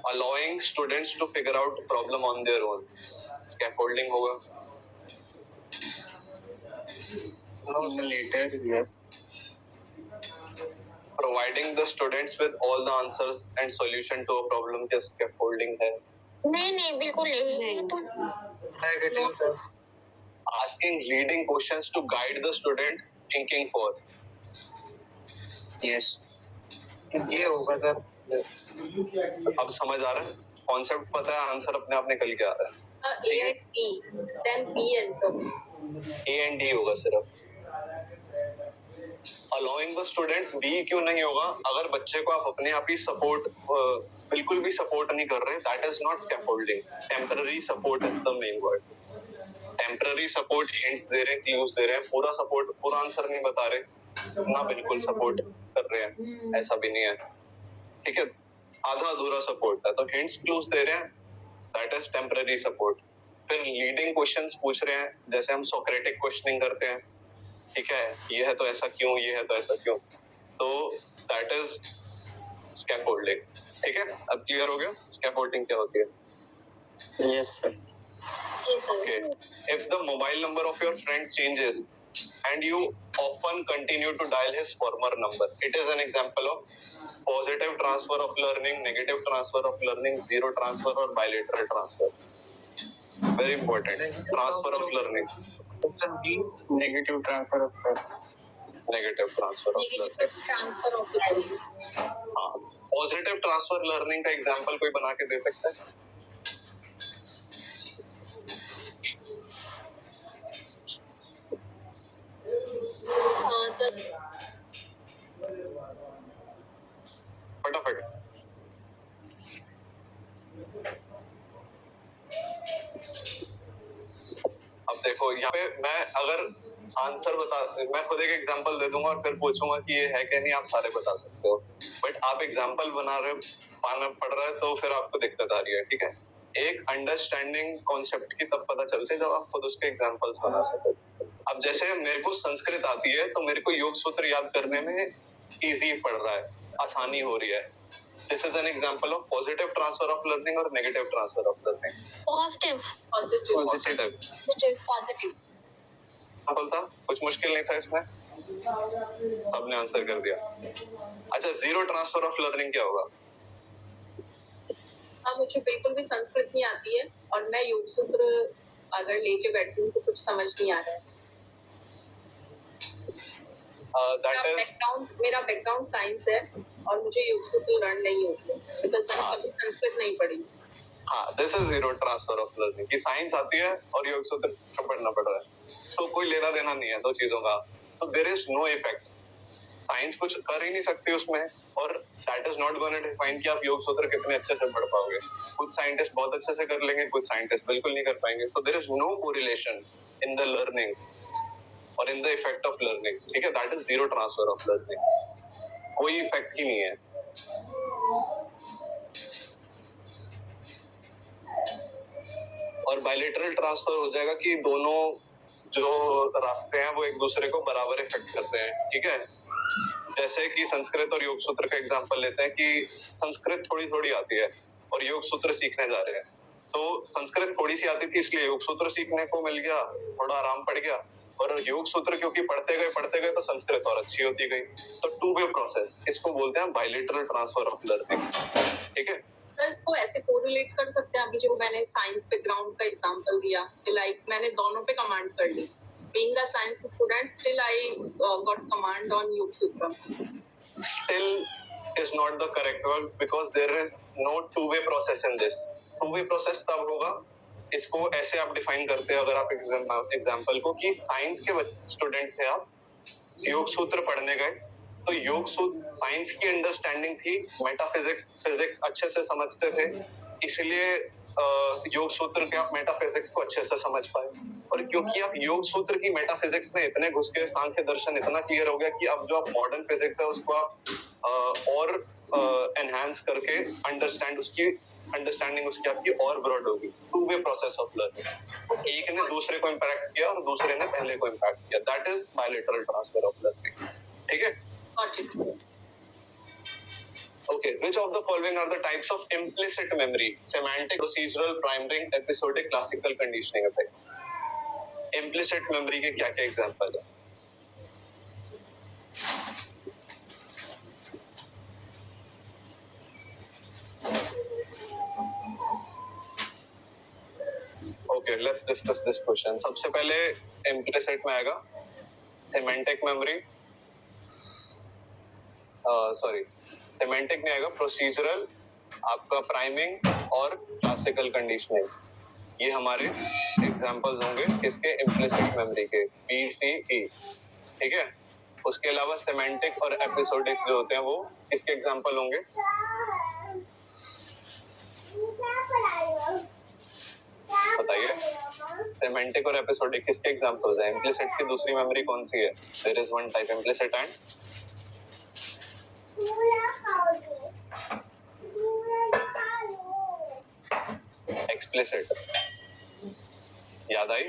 Allowing students to figure out problem on their own scaffolding होगा? Later yes. Providing the students with all the answers and solution to a problem क्या scaffolding है? नहीं बिल्कुल नहीं। Negative sir. Asking leading questions to guide the student thinking for yes, ये होगा sir. अब समझ आ रहा है? कॉन्सेप्ट पता है, आंसर अपने आप निकल के आ रहा है। A and B, then B answer. A and D होगा सिर्फ। अलाउइंग द स्टूडेंट्स बी क्यों नहीं होगा? अगर बच्चे को आप अपने आप ही सपोर्ट बिल्कुल भी सपोर्ट नहीं कर रहे, that is not scaffolding. Temporary support is the main word. Temporary support, hints दे रहे हैं, क्लूज दे रहे हैं, पूरा सपोर्ट, पूरा आंसर नहीं बता रहे ना, बिल्कुल सपोर्ट कर रहे हैं, ऐसा भी नहीं है। ठीक है, आधा अधूरा सपोर्ट है। तो हिंट्स क्लूज दे रहे हैं, दैट इज टेम्पररी सपोर्ट। फिर लीडिंग क्वेश्चंस पूछ रहे हैं, जैसे हम सोक्रेटिक क्वेश्चनिंग करते हैं, ठीक है, ये है तो ऐसा क्यों, ये है तो ऐसा क्यों, तो दैट इज स्कैफोल्डिंग। ठीक है, अब क्लियर हो गया स्कैफोल्डिंग क्या होती है? Yes sir. Okay. If the mobile number of your friend changes and you often continue to dial his former number, it is an example of positive transfer of learning, negative transfer of learning, zero transfer or bilateral transfer. Very important. Transfer of learning. Option B negative transfer of Negative transfer of learning. Transfer of learning. हाँ, positive transfer learning का example कोई बना के दे सकता है? हाँ sir. फटाफट। अब देखो यहाँ पे मैं अगर आंसर मैं खुद एक एग्जांपल दे दूंगा और फिर पूछूंगा कि ये है क्या नहीं, आप सारे बता सकते हो। बट आप एग्जांपल बना रहे पाना पड़ रहा है तो फिर आपको दिक्कत आ रही है। ठीक है, एक अंडरस्टैंडिंग कॉन्सेप्ट की तब पता चलती है जब आप खुद उसके एग्जांपल्स बना सको। अब जैसे मेरे को संस्कृत आती है तो मेरे को योग सूत्र याद करने में इजी पड़ रहा है, आसानी हो रही है। This is an example of positive transfer of learning और negative transfer of learning. Positive. Positive बोलता, कुछ मुश्किल नहीं था इसमें, सबने आंसर कर दिया। अच्छा, जीरो ट्रांसफर ऑफ लर्निंग क्या होगा? हाँ, मुझे बिल्कुल भी संस्कृत नहीं आती है और मैं योग सूत्र अगर लेके बैठती हूँ तो कुछ समझ नहीं आ रहा है। मेरा बैकग्राउंड साइंस है और मुझे योग सूत्र लर्न नहीं होते बिकॉज़ मैंने कभी संस्कृत नहीं पढ़ी। हाँ, this is zero transfer of learning कि साइंस आती है और योग सूत्र पढ़ना पड़ रहा है, तो कोई लेना देना नहीं है दो चीजों का, तो there is no effect. Science कुछ कर ही नहीं सकती उसमें और that is not going to define कि आप योग सूत्र कितने अच्छे से पढ़ पाओगे। कुछ साइंटिस्ट बहुत अच्छे से कर लेंगे, कुछ साइंटिस्ट बिल्कुल नहीं कर पाएंगे। So there is no correlation in the learning और in the effect of learning. ठीक है, that is zero transfer of learning, कोई इफेक्ट ही नहीं है। और बायलैटरल ट्रांसफर हो जाएगा कि दोनों जो रास्ते हैं वो एक दूसरे को बराबर इफेक्ट करते हैं। ठीक है, जैसे कि संस्कृत और योग सूत्र का एग्जांपल लेते हैं कि संस्कृत थोड़ी थोड़ी आती है और योग सूत्र सीखने जा रहे हैं, तो संस्कृत थोड़ी सी आती थी इसलिए योग सूत्र सीखने को मिल गया, थोड़ा आराम पड़ गया, और योग सूत्र क्योंकि पढ़ते गए तो संस्कृत और अच्छी होती गई। तो टू वे प्रोसेस, इसको बोलते हैं बायलैटरल ट्रांसफर ऑफ लर्निंग। ठीक है, इसको ऐसे कोरिलेट कर सकते हैं। अभी जो मैंने साइंस बैकग्राउंड का एग्जांपल दिया, लाइक मैंने दोनों पे कमांड कर ली। Being a science student, still I got command on Yoga Sutra. Still is not the correct word because there is no two-way process in this. Two-way process तब होगा, इसको ऐसे आप डिफाइन करते हैं अगर आप एग्जाम्पल को कि साइंस के स्टूडेंट थे आप, योग सूत्र पढ़ने गए, तो योग सूत्र साइंस की अंडरस्टैंडिंग थी, मेटाफिजिक्स अच्छे से समझते थे, इसलिए योग सूत्र के आप मेटाफिजिक्स को अच्छे से समझ पाए। और क्योंकि आप योग सूत्र की मेटाफिजिक्स में इतने घुस गए, सांख्य दर्शन इतना क्लियर हो गया कि अब जो आप मॉडर्न फिजिक्स है उसको आप और एनहांस करके अंडरस्टैंडिंग उसकी आपकी और ब्रॉड होगी। Two way process of learning, एक ने दूसरे को इम्पैक्ट किया और दूसरे ने पहले को इम्पैक्ट किया, that is bilateral transfer of learning. ठीक है, Got it. Okay, which of the following are the types of implicit memory? Semantic, procedural, priming, episodic, classical conditioning effects. Implicit memory के क्या-क्या example है? Okay, let's discuss this question. सबसे पहले implicit में आएगा semantic memory. Semantic में आएगा procedural, आपका प्राइमिंग और क्लासिकल कंडीशनिंग। ये हमारे एग्जांपल्स होंगे किसके, इम्प्लिसिट मेमोरी के, BCE। ठीक है, उसके अलावा सेमेंटिक और एपिसोडिक जो होते हैं वो किसके एग्जांपल होंगे? बताइए, सेमेंटिक और एपिसोडिक किसके एग्जांपल्स हैं? इम्प्लिसिट की दूसरी मेमोरी कौन सी है? There is one type, implicit and explicit. याद आई?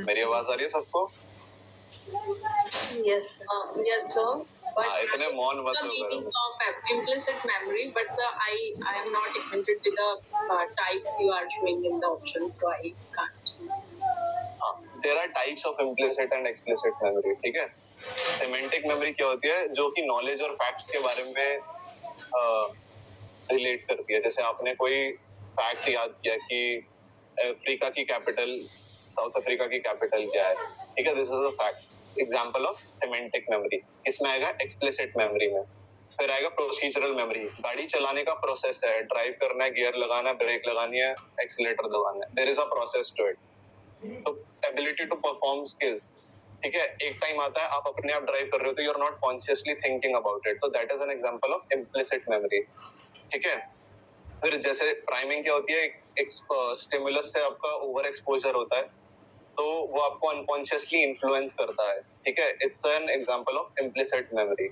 मेरी आवाज आ रही है सबको? Yes. Yes, sir. But इतने मौन मत the हो meaning करो। of implicit memory, but sir, I am not acquainted with the types you are showing in the options, so I can't. There are types of implicit and explicit memory. ठीक है, semantic memory क्या होती है? जो कि knowledge और facts के बारे में रिलेट करती है। जैसे आपने कोई फैक्ट याद किया कि अफ्रीका की कैपिटल, साउथ अफ्रीका की कैपिटल क्या है, ठीक है, this is a fact, example of semantic memory. इसमें आएगा एक्सप्लिसिट मेमोरी में। फिर आएगा प्रोसीजरल मेमोरी, गाड़ी चलाने का प्रोसेस है, ड्राइव करना है, गियर लगाना है, ब्रेक लगानी है, एक्सीलरेटर दबाना है, there is a process to it. तो एबिलिटी टू परफॉर्म स्किल्स, ठीक है, एक टाइम आता है आप अपने आप ड्राइव कर रहे हो तो you are not consciously thinking about it, तो that is an example of implicit memory. ठीक है, फिर जैसे प्राइमिंग क्या होती है, एक स्टिमुलस से आपका ओवर एक्सपोजर होता है तो वो आपको अनकॉन्शियसली इन्फ्लुएंस करता है। ठीक है, it's an example of implicit memory.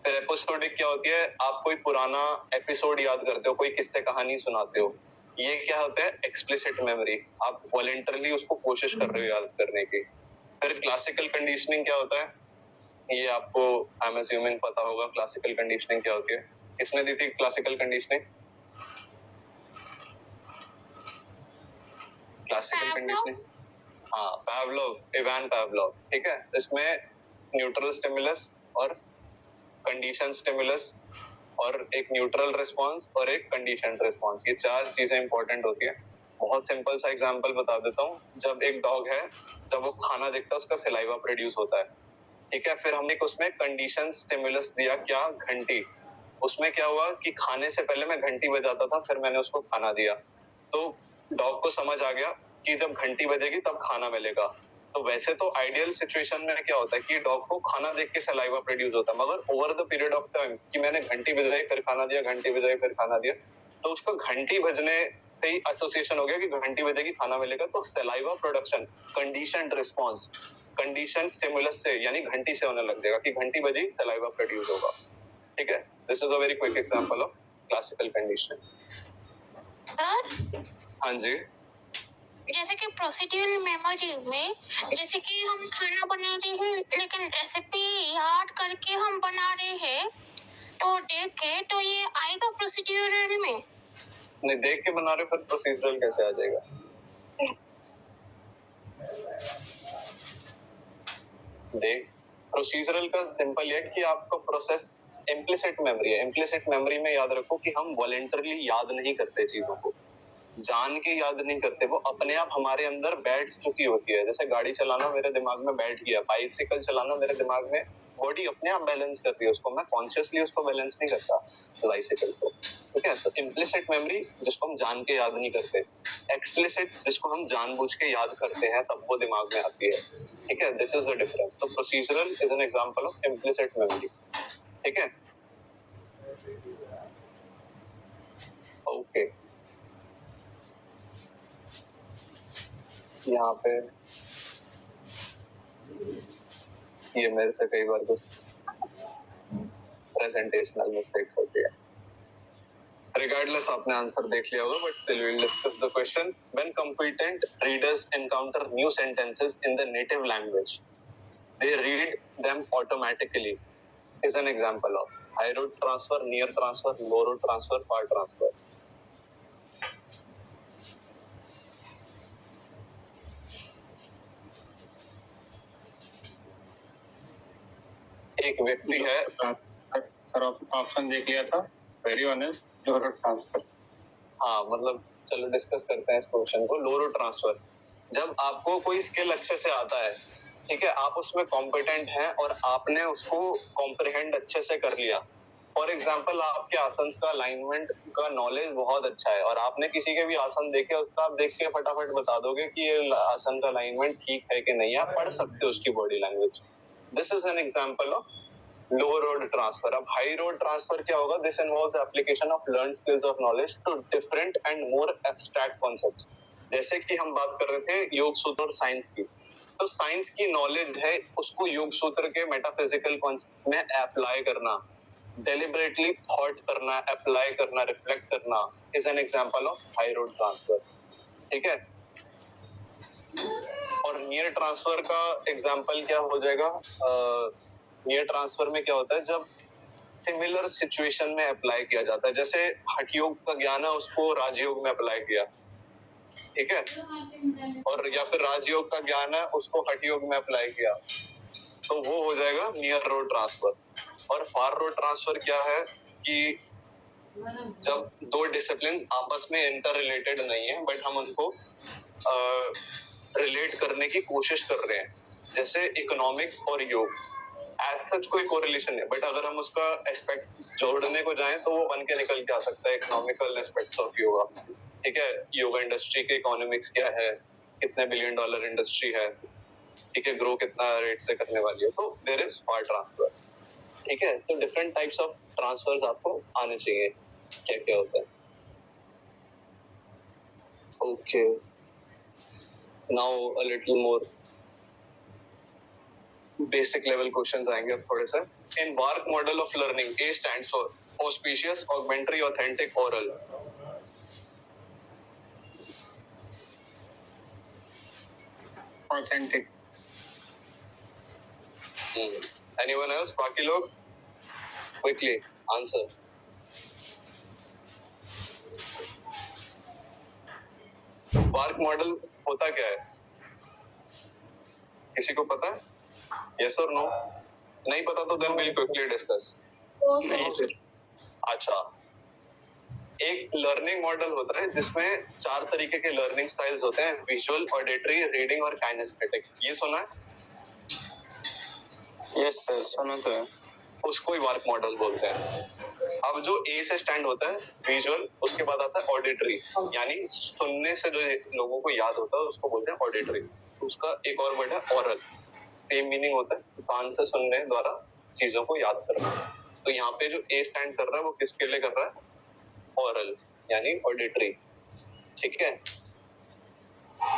फिर एपिसोडिक क्या होती है, आप कोई पुराना एपिसोड याद करते हो, कोई किस्से कहानी सुनाते हो, ये क्या होता है, एक्सप्लिसिट मेमोरी, आप वॉलंटरली उसको कोशिश कर रहे हो याद करने की। फिर क्लासिकल कंडीशनिंग क्या होता है, ये आपको आई एम अज्यूमिंग पता होगा क्लासिकल कंडीशनिंग क्या होती है। किसने दी थी क्लासिकल कंडीशनिंग? क्लासिकल कंडीशनिंग, हाँ, पावलोव, इवान पावलोव। ठीक है, इसमें न्यूट्रल स्टिमुलस और कंडीशन स्टिमुलस और एक न्यूट्रल रिस्पांस और एक कंडीशन रिस्पांस, ये चार चीजें इंपॉर्टेंट होती है। बहुत सिंपल सा एग्जांपल बता देता हूँ। जब एक डॉग है, जब वो खाना देखता है उसका सलाइवा प्रोड्यूस होता है। ठीक है, फिर हमने उसमें कंडीशन स्टिमुलस दिया, क्या, घंटी। उसमें क्या हुआ कि खाने से पहले मैं घंटी बजाता था, फिर मैंने उसको खाना दिया, तो डॉग को समझ आ गया कि जब घंटी बजेगी तब खाना मिलेगा। तो वैसे तो आइडियल सिचुएशन में क्या होता है कि डॉग को खाना देख के सलाइवा प्रोड्यूस होता है, मगर over the period of time कि मैंने घंटी बजाई फिर खाना दिया, घंटी बजाई फिर खाना दिया, तो उसको घंटी बजने से ही एसोसिएशन हो गया कि घंटी बजेगी खाना मिलेगा, तो saliva production conditioned response condition stimulus से यानी घंटी से होने लग जाएगा कि घंटी बजी सलाइवा प्रोड्यूस होगा। ठीक है, this is a very quick example of classical conditioning. हाँ जी, जैसे कि प्रोसीड्यूरल मेमोरी में, जैसे कि हम खाना बना रहे हैं लेकिन रेसिपी याद करके हम बना रहे हैं, तो देख के तो ये आएगा प्रोसीड्यूरल में। नहीं देख के बना रहे फिर प्रोसीजरल कैसे आ जाएगा? देख, प्रोसीजरल का सिंपल है कि आपका प्रोसेस इम्प्लिसिट मेमोरी है। इम्प्लिसिट मेमोरी में याद रखो कि हम वॉलंटरली याद नहीं करते चीजों को, जान के याद नहीं करते, वो अपने आप हमारे अंदर बैठ चुकी होती है। जैसे गाड़ी चलाना मेरे दिमाग में बैठ गया, बाइसिकल चलाना मेरे दिमाग में बॉडी अपने आप बैलेंस कर रही है उसको, मैं कॉन्शियसली उसको बैलेंस नहीं करता बाइसिकल को, ठीक है। तो इम्प्लिसिट मेमोरी जिसको हम जान के याद नहीं करते, एक्सप्लिसिट जिसको हम जानबूझ के याद करते हैं तब वो दिमाग में आती है, ठीक है। This is the difference. तो procedural is an example of implicit memory, ठीक है। ओके, यहाँ पे ये मेरे से कई बार कुछ प्रेजेंटेशनल मिस्टेक्स होती है। Regardless, आपने आंसर देख लिया होगा, but still we'll discuss the question. When competent readers encounter new sentences in the native language, they read them automatically. Is an example of high road transfer, near transfer, low road transfer, far transfer. एक व्यक्ति है, sir option देख लिया था, very honest, लो road transfer. हाँ मतलब चलो discuss करते हैं इस क्वेश्चन को। लो रोड ट्रांसफर, जब आपको कोई स्किल अच्छे से आता है, ठीक है, आप उसमें कॉम्पिटेंट हैं और आपने उसको कॉम्प्रिहेंड अच्छे से कर लिया। फॉर एग्जाम्पल, आपके आसन का अलाइनमेंट का नॉलेज बहुत अच्छा है और आपने किसी के भी आसन देखे, उसका आप देख के फटाफट बता दोगे कि ये आसन का अलाइनमेंट ठीक है कि नहीं, आप पढ़ सकते हो उसकी body language. This is an example of low road transfer. अब हाई रोड ट्रांसफर क्या होगा? This involves application of learn skills of knowledge to different and more abstract concepts. जैसे कि हम बात कर रहे थे योग सूत्र और साइंस की, तो साइंस की नॉलेज है उसको योग सूत्र के मेटाफिजिकल कॉन्सेप्ट में अप्लाई करना, डेलिबरेटली थॉट करना, अप्लाई करना, रिफ्लेक्ट करना is an example of high road transfer, ठीक है। और नियर ट्रांसफर का एग्जांपल क्या हो जाएगा? नियर ट्रांसफर में क्या होता है? जब सिमिलर सिचुएशन में अप्लाई किया जाता है, जैसे हठ योग का ज्ञान है उसको राजयोग में अप्लाई किया, ठीक है, और या फिर राजयोग का ज्ञान है उसको हठ योग में अप्लाई किया, तो वो हो जाएगा नियर रोड ट्रांसफर। और फार रोड ट्रांसफर क्या है कि जब दो डिसिप्लिन आपस में इंटर रिलेटेड नहीं है बट हम उनको रिलेट करने की कोशिश कर रहे हैं, जैसे इकोनॉमिक्स और योग, एज सच कोई कोरिलेशन है, बट अगर हम उसका एस्पेक्ट जोड़ने को जाएं तो वो बन के निकल के आ सकता है इकोनॉमिकल एस्पेक्ट्स ऑफ योगा, ठीक है। योगा इंडस्ट्री के इकोनॉमिक्स क्या है, कितने $1 बिलियन इंडस्ट्री है, ठीक है, ग्रो कितना रेट से करने वाली है, तो देयर इज फार ट्रांसफर, ठीक है। तो डिफरेंट टाइप्स ऑफ ट्रांसफर्स आपको आने चाहिए, क्या क्या होता है। Okay, now a little more basic level questions आएंगे अब थोड़े से। In VARK model of learning, A stands for auspicious, augmentary, authentic, oral. Authentic. Anyone else? बाकी लोग क्विकली आंसर। वार्क मॉडल होता क्या है, किसी को पता है? यस और नो? नहीं पता तो देन विल क्विकली डिस्कस। अच्छा, एक लर्निंग मॉडल होता है जिसमें 4 तरीके के लर्निंग स्टाइल्स होते हैं, विजुअल, ऑडिटरी, रीडिंग और काइनेस्थेटिक। ये सुना है? यस सर, सुना तो है। उसको ही वार्क मॉडल बोलते हैं। अब जो ए से स्टैंड होता है विजुअल, उसके बाद आता है ऑडिटरी, यानी सुनने से जो लोगों को याद होता है उसको बोलते हैं ऑडिटरी। उसका एक और वर्ड है ओरल, सेम मीनिंग होता है, कान से सुनने द्वारा चीजों को याद करना। तो यहाँ पे जो ए स्टैंड कर रहा है वो किसके लिए कर रहा है? ओरल यानी ऑडिटरी, ठीक है।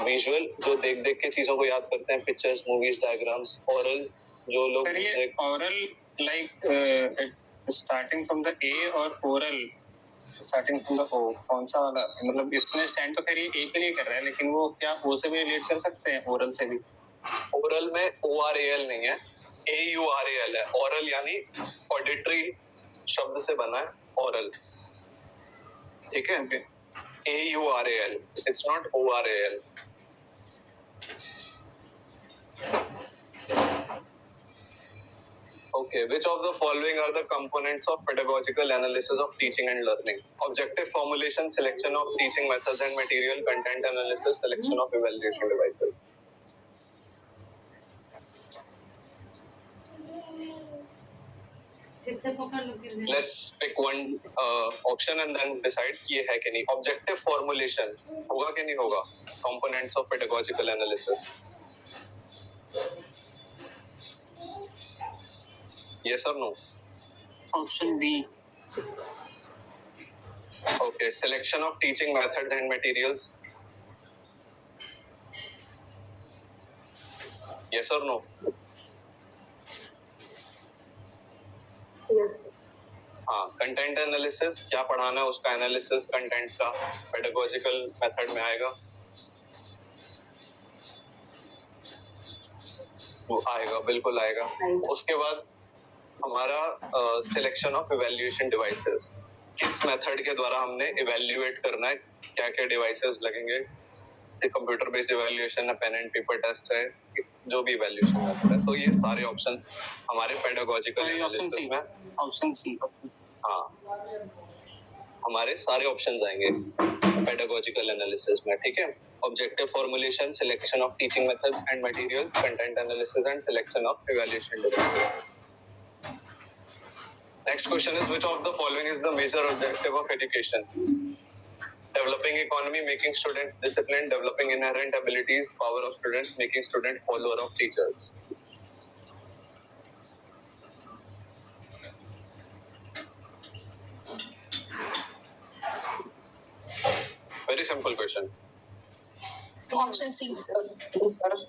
विजुअल जो देख देख के चीजों को याद करते हैं, पिक्चर्स, मूवीज, डायग्राम्स। ओरल जो लोग oral like starting from the ए और ओरल स्टार्टिंग फ्रॉम द ओ, कौन सा वाला? मतलब इसमें स्टैंड तो खैर ये ए के लिए कर रहा है, लेकिन वो क्या ओ से भी रिलेट कर सकते हैं, ओरल से भी? ओरल में ORAL नहीं है, AURAL है। ओरल यानी ऑडिटरी शब्द से बना है ओरल, ठीक है। AURAL, it's not ORAL। Okay, which of the following are the components of pedagogical analysis of teaching and learning? Objective formulation, selection of teaching methods and material, content analysis, selection of evaluation devices. Let's pick one option and then decide कि ये है कि नहीं. Objective formulation होगा कि नहीं होगा? Components of pedagogical analysis. Yes or no? Option B. Okay. Selection of teaching methods and materials. Yes or no? Yes. हाँ. Content analysis, क्या पढ़ाना है उसका analysis content का pedagogical method में आएगा. वो आएगा, बिल्कुल आएगा. उसके बाद हमारा सिलेक्शन ऑफ इवैल्यूएशन डिवाइसेस, किस मेथड के द्वारा हमने इवैल्यूएट करना है, क्या क्या डिवाइसेस लगेंगे, कंप्यूटर बेस्ड इवैल्यूएशन है, पेन एंड पेपर टेस्ट है, जो भी इवैल्यूएशन मेथड है. तो ये सारे ऑप्शंस हमारे पेडागोजिकल एनालिसिस में. Option C. हाँ, हमारे सारे ऑप्शंस आएंगे पेडागोजिकल एनालिसिस में. ठीक है. Objective formulation, selection of teaching methods and materials, content analysis and selection of evaluation devices. Next question is, which of the following is the major objective of education? Developing economy, making students disciplined, developing inherent abilities, power of students, making student follower of teachers. Very simple question. Option C.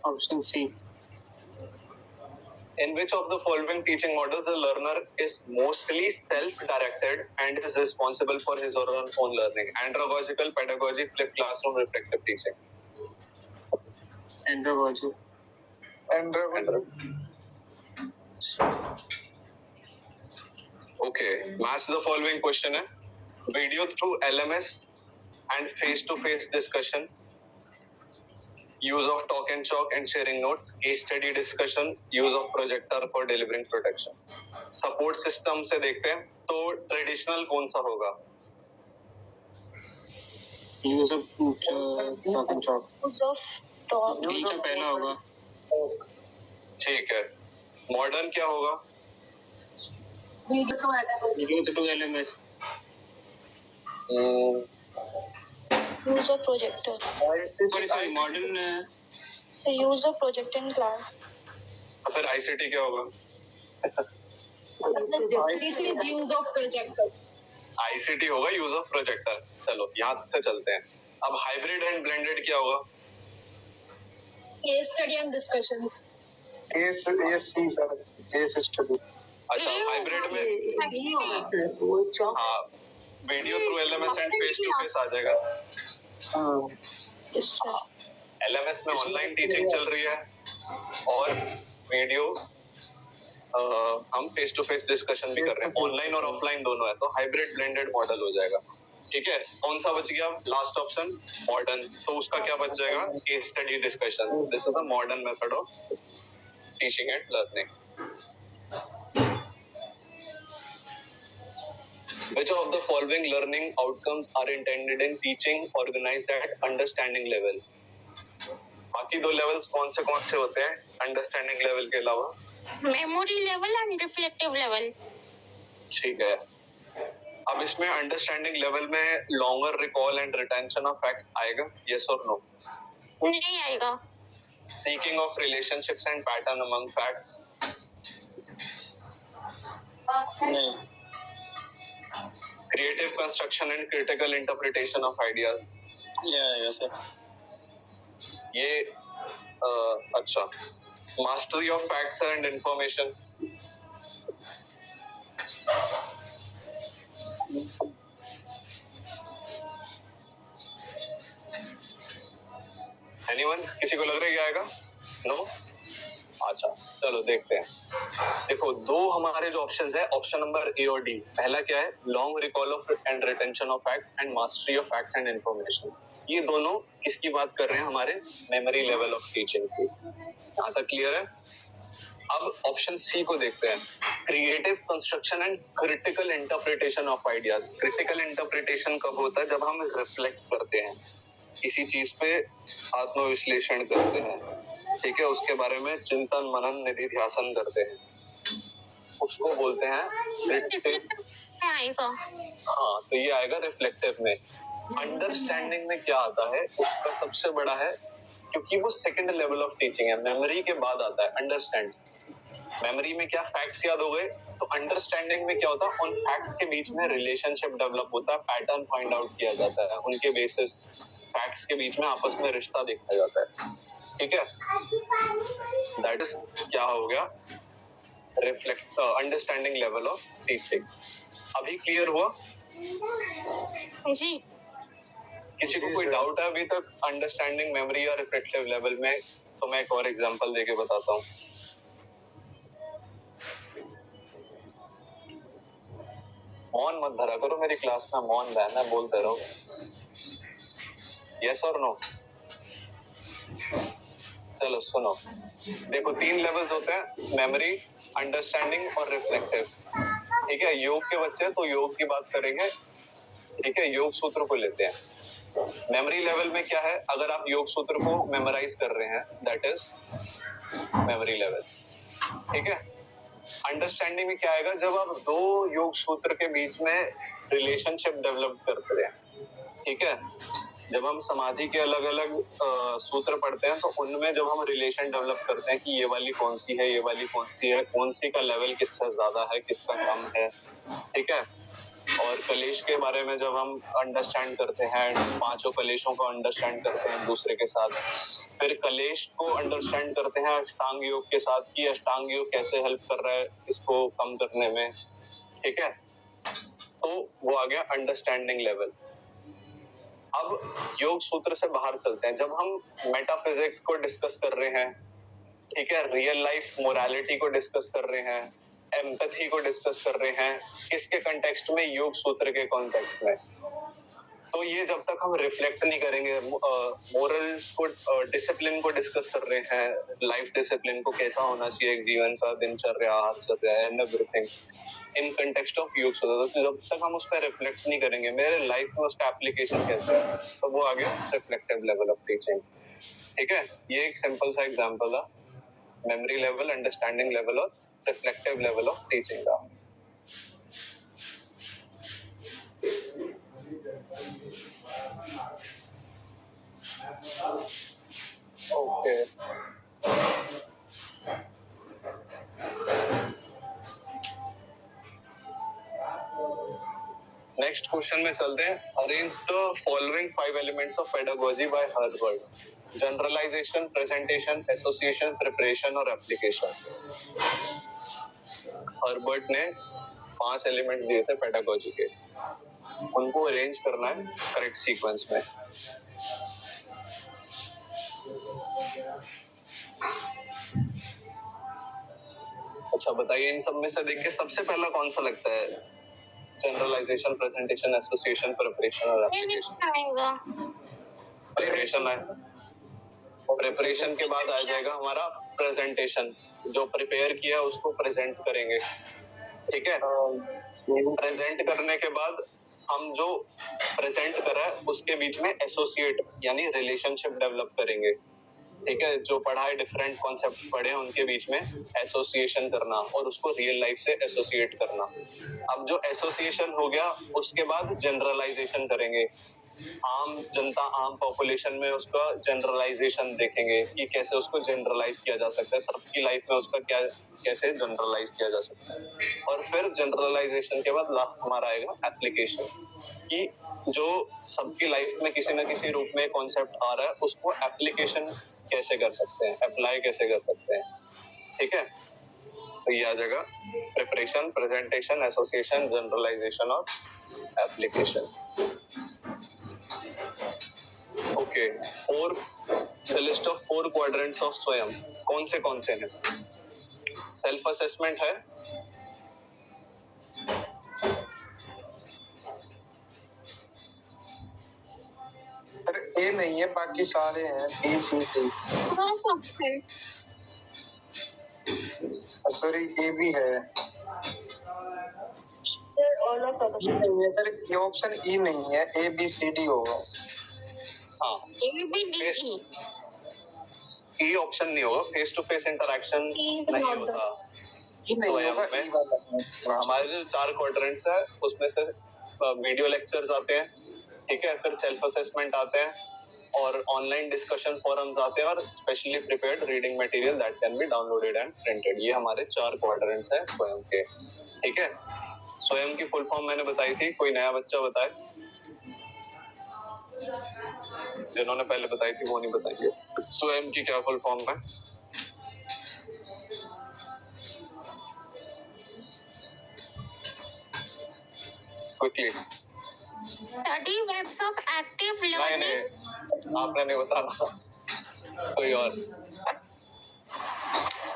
Option C. In which of the following teaching models the learner is mostly self-directed and is responsible for his or her own learning? Andragogical, pedagogy, flipped classroom, reflective teaching. Andrology. Okay, match the following question है. Video through LMS and face-to-face discussion. Use of talk and chalk and sharing notes. Case study discussion. Use of projector for delivering protection. Support system से देखते हैं तो traditional कौन सा होगा? Use of talk and talk. Use of ठीक है, पहला होगा. ठीक है. मॉडर्न क्या होगा? Video to LMS. Use of projector. Sorry modern. So use of projector in class. तो फिर ICT क्या होगा? This is use of projector. ICT होगा, यूज ऑफ प्रोजेक्टर. चलो यहाँ से चलते हैं. अब हाइब्रिड एंड ब्लेंडेड क्या होगा? Case study and discussions. अच्छा, हाइब्रिड में हाँ video through LMS and face to face आ जाएगा. Yes, sir. LMS में ऑनलाइन टीचिंग चल रही है और वीडियो हम फेस टू फेस डिस्कशन भी कर रहे हैं. ऑनलाइन और ऑफलाइन दोनों है, तो हाइब्रिड ब्लेंडेड मॉडल हो जाएगा. ठीक है. कौन सा बच गया? Last option modern. तो उसका क्या बच जाएगा? Case study discussion. This is the modern method of teaching and learning. Which of the following learning outcomes are intended in teaching organized at understanding level? बाकी दो लेवल्स कौन से होते हैं अंडरस्टैंडिंग लेवल के अलावा? Memory level and reflective level. ठीक है. अब इसमें अंडरस्टैंडिंग लेवल में longer recall and retention of facts आएगा? यस और नो? नहीं आएगा. Seeking of relationships and pattern among facts? नहीं. Creative construction and critical interpretation of ideas? Yes sir. ये अच्छा. Mastery of facts and information? Anyone? किसी को लग रहा है क्या आएगा? नो? अच्छा, चलो देखते हैं. देखो, दो हमारे जो ऑप्शंस है, ऑप्शन नंबर ए और डी. पहला क्या है? Long recall of and retention of facts and mastery of facts and information. ये दोनों किसकी बात कर रहे हैं? हमारे मेमोरी लेवल ऑफ टीचिंग की. यहाँ तक क्लियर है? अब ऑप्शन सी को देखते हैं. Creative construction and critical interpretation of ideas. Critical interpretation कब होता है? जब हम रिफ्लेक्ट करते हैं, किसी चीज पे आत्मविश्लेषण करते हैं. ठीक है. उसके बारे में चिंतन मनन निधिध्यासन करते हैं. उसको बोलते हैं आएगा। हाँ, तो ये आएगा रिफ्लेक्टिव में। अंडरस्टैंडिंग में क्या आता है, उसका सबसे बड़ा है, क्योंकि वो सेकंड लेवल ऑफ टीचिंग है, मेमोरी के बाद आता है अंडरस्टैंड। मेमोरी में क्या फैक्ट्स याद हो गए, तो अंडरस्टैंडिंग में क्या होता है, उन फैक्ट्स के बीच में रिलेशनशिप डेवलप होता है, पैटर्न फाइंड आउट किया जाता है, उनके बेसिस फैक्ट्स के बीच में आपस में रिश्ता देखा जाता है। ठीक है, दैट इज क्या हो गया, reflect understanding level of teaching. अभी क्लियर हुआ? जी। किसी को कोई डाउट है अभी तक अंडरस्टैंडिंग, मेमोरी और रिफ्लेक्टिव लेवल में? तो मैं एक और एग्जांपल देके बताता हूँ। मौन मत धरा करो मेरी क्लास में, मौन रहना, बोलते रहो। यस और नो? चलो सुनो, देखो 3 लेवल्स होते हैं, मेमोरी, अंडरस्टैंडिंग और रिफ्लेक्टिव। ठीक है, योग के बच्चे तो योग की बात करेंगे। ठीक है, योग सूत्र को लेते हैं। मेमोरी लेवल में क्या है, अगर आप योग सूत्र को मेमोराइज कर रहे हैं, दैट इज मेमोरी लेवल। ठीक है, अंडरस्टैंडिंग में क्या आएगा, जब आप 2 योग सूत्र के बीच में रिलेशनशिप डेवलप करते हैं। ठीक है, जब हम समाधि के अलग अलग सूत्र पढ़ते हैं, तो उनमें जब हम रिलेशन डेवलप करते हैं कि ये वाली कौन सी है, ये वाली कौन सी है, कौन सी का लेवल किससे ज्यादा है, किसका कम है। ठीक है, और कलेश के बारे में जब हम अंडरस्टैंड करते हैं, 5 कलेशों को अंडरस्टैंड करते हैं दूसरे के साथ, फिर कलेश को अंडरस्टैंड करते हैं अष्टांग योग के साथ कि अष्टांग योग कैसे हेल्प कर रहा है इसको कम करने में। ठीक है, तो वो आ गया अंडरस्टैंडिंग लेवल। अब योग सूत्र से बाहर चलते हैं, जब हम मेटाफिजिक्स को डिस्कस कर रहे हैं, ठीक है, रियल लाइफ मोरालिटी को डिस्कस कर रहे हैं, एम्पैथी को डिस्कस कर रहे हैं, किसके कॉन्टेक्स्ट में, योग सूत्र के कॉन्टेक्स्ट में। तो ये जब तक हम रिफ्लेक्ट नहीं करेंगे, मोरल्स को, डिसिप्लिन को डिस्कस कर रहे हैं, लाइफ डिसिप्लिन को कैसा होना चाहिए एक जीवन का, दिनचर्या, आचर्या and everything in context of use, तो जब तक हम उस पर रिफ्लेक्ट नहीं करेंगे मेरे लाइफ में उसका एप्लीकेशन कैसे है, तो वो आ गया रिफ्लेक्टिव लेवल ऑफ टीचिंग। ठीक है, ये एक सिंपल सा एग्जांपल है मेमोरी लेवल, अंडरस्टैंडिंग लेवल और रिफ्लेक्टिव लेवल ऑफ टीचिंग का। ओके, नेक्स्ट क्वेश्चन में चलते हैं। Arrange the following 5 elements of pedagogy by Herbart: generalisation, presentation, association, preparation और एप्लीकेशन। हर्बर्ट ने 5 एलिमेंट दिए थे पेडागोजी के, उनको अरेंज करना है करेक्ट सीक्वेंस में। अच्छा बताइए, इन सब में से देख के सबसे पहला कौन सा लगता है? जनरलाइजेशन, प्रेजेंटेशन, एसोसिएशन, प्रिपरेशन और एप्लीकेशन। प्रिपरेशन है, प्रिपरेशन के बाद आ जाएगा हमारा प्रेजेंटेशन, जो प्रिपेयर किया उसको प्रेजेंट करेंगे। ठीक है, प्रेजेंट करने के बाद हम जो प्रेजेंट करा है उसके बीच में एसोसिएट यानी रिलेशनशिप डेवलप करेंगे। ठीक है, जो पढ़ा है, डिफरेंट कॉन्सेप्ट्स पढ़े हैं, उनके बीच में एसोसिएशन करना और उसको रियल लाइफ से एसोसिएट करना। अब जो एसोसिएशन हो गया, उसके बाद जनरलाइजेशन करेंगे, आम जनता, आम पॉपुलेशन में उसका जनरलाइजेशन देखेंगे कि कैसे उसको जनरलाइज किया जा सकता है, सबकी लाइफ में उसका क्या कैसे जनरलाइज किया जा सकता है। और फिर जनरलाइजेशन के बाद लास्ट हमारा आएगा एप्लीकेशन, कि जो सबकी लाइफ में किसी न किसी रूप में कॉन्सेप्ट आ रहा है उसको एप्लीकेशन कैसे कर सकते हैं, अप्लाई कैसे कर सकते हैं। ठीक है, तो ये आ जाएगा प्रिपरेशन, प्रेजेंटेशन, एसोसिएशन, जनरलाइजेशन और एप्लीकेशन। ओके, और the list of 4 quadrants of स्वयं कौन से हैं? सेल्फ असेसमेंट है, पर ए नहीं है, बाकी सारे हैं, बी सी डी। सॉरी, ए भी है सर, ये ऑप्शन ई नहीं है, ए बी सी डी होगा। हाँ, ई ऑप्शन नहीं होगा, फेस टू फेस इंटरेक्शन नहीं होता, स्वयं में हमारे जो 4 क्वाड्रेंट्स है उसमें से वीडियो लेक्चर्स आते हैं, ठीक है, फिर सेल्फ असेसमेंट आते हैं और ऑनलाइन डिस्कशन फोरम्स आते हैं और specially prepared reading material that can be downloaded and printed. ये हमारे 4 क्वाड्रेंट्स हैं स्वयं के, ठीक है। स्वयं की फुल फॉर्म मैंने बताई थी, कोई नया बच्चा बताए, जिन्होंने पहले बताई थी वो नहीं बताएंगे। स्वयं की क्या फुल फॉर्म है? Quickly. Study webs of active नहीं लर्निंग। नहीं, आपने नहीं बताना, कोई और।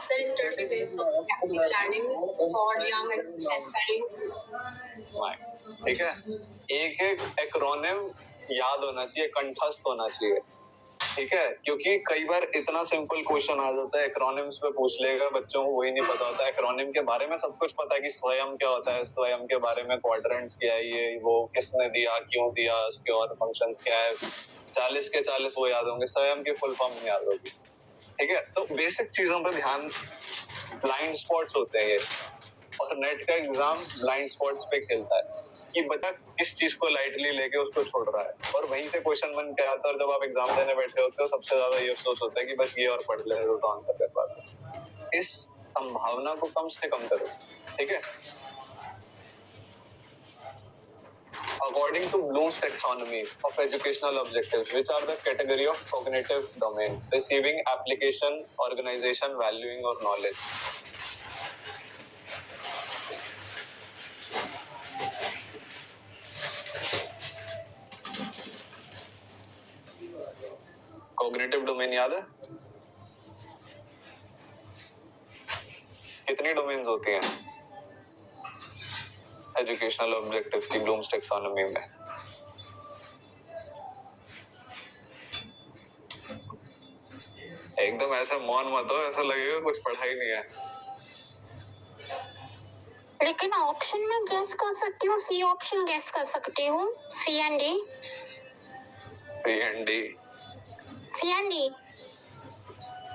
Sir, study waves of active learning for young and aspiring. ठीक है, एक एक एक्रोनिम याद होना चाहिए, कंठस्थ होना चाहिए, ठीक है, क्योंकि कई बार इतना सिंपल क्वेश्चन आ जाता है एक्रोनिम्स पे पूछ लेगा, बच्चों को वही नहीं पता होता। एक्रोनिम के बारे में सब कुछ पता है कि स्वयं क्या होता है, स्वयं के बारे में क्वाड्रेंट्स क्या है, ये वो किसने दिया, क्यों दिया, उसके और फंक्शंस क्या है, 40 के 40 वो याद होंगे, स्वयं की फुल फॉर्म नहीं याद होगी, ठीक है। तो बेसिक चीजों पर ध्यान, ब्लाइंड स्पॉट्स होते हैं ये, और नेट का एग्जाम ब्लाइंड स्पॉट्स पे खेलता है कि बच्चा किस चीज को लाइटली लेके उसको छोड़ रहा है, और वहीं से क्वेश्चन बन के आता है। और जब आप एग्जाम देने बैठे होते हो सबसे ज्यादा ये अफसोस होता है कि बस ये और पढ़ ले तो आंसर कर पाते। इस संभावना को कम से कम करो, ठीक है। According to Bloom's taxonomy of educational objectives, which are the category of cognitive domain, receiving, application, organization, valuing, or knowledge? Cognitive domain याद है? कितनी डोमेन्स होती हैं एजुकेशनल ऑब्जेक्टिव्स की ब्लूम्स टैक्सोनॉमी में? एकदम ऐसा मौन मत हो, ऐसा लगेगा कुछ पढ़ा ही नहीं है। लेकिन ऑप्शन में गेस कर सकती हूँ, सी ऑप्शन गेस कर सकती हूँ, सी एंड डी।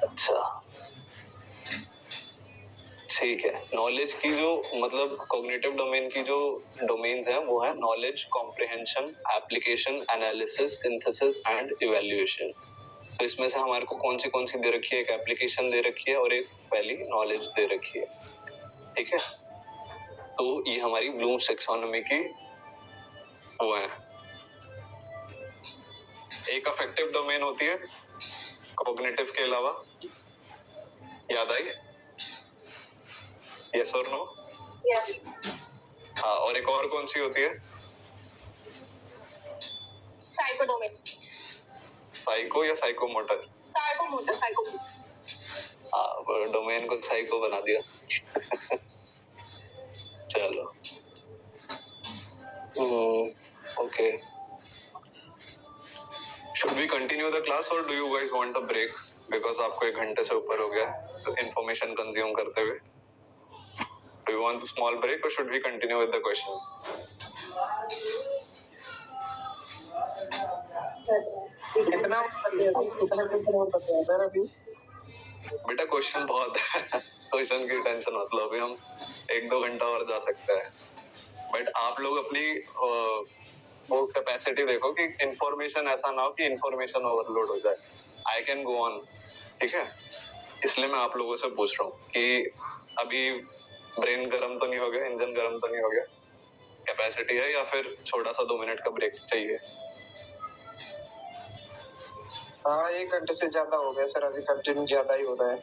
अच्छा ठीक है। नॉलेज की जो मतलब कॉग्निटिव डोमेन की जो डोमेन्स हैं वो है knowledge, comprehension, application, analysis, synthesis and evaluation. तो इसमें से हमारे को कौन सी दे रखी है? एक एप्लीकेशन दे रखी है और एक पहली नॉलेज दे रखी है, ठीक है। तो ये हमारी ब्लूम्स टैक्सोनॉमी की वो है। एक अफेक्टिव डोमेन होती है कॉग्निटिव के अलावा, याद आई? यस और नो? Yes. हाँ, और एक और कौन सी होती है? Psychodomain. साइको या साइकोमोटर? Psychomotor. हाँ, डोमेन को साइको बना दिया। चलो okay, should we continue the class और do you guys want a break? Because आपको 1 घंटे से ऊपर हो गया इंफॉर्मेशन कंज्यूम करते हुए। Do you want a small break or should we continue with the questions? कितना अभी? बेटा क्वेश्चन बहुत है, क्वेश्चन की टेंशन मत लो, अभी हम 1-2 घंटा और जा सकते हैं। बट आप लोग अपनी वो कैपेसिटी देखो कि इंफॉर्मेशन ऐसा ना हो कि इंफॉर्मेशन ओवरलोड हो जाए। आई कैन गो ऑन, ठीक है, इसलिए मैं आप लोगों से पूछ रहा हूँ कि अभी ब्रेन गर्म तो नहीं हो गया, इंजन गर्म तो नहीं हो गया, कैपेसिटी है, या फिर छोटा सा 2 मिनट का ब्रेक चाहिए? हाँ 1 घंटे से ज्यादा हो गया सर, अभी कंटिन्यू ज्यादा ही हो रहा है।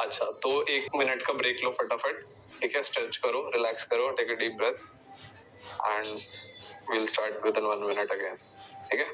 अच्छा, तो 1 मिनट का ब्रेक लो फटाफट, ठीक है, स्ट्रेच करो, रिलैक्स करो, take a deep breath and we will start within 1 minute again, ठीक है।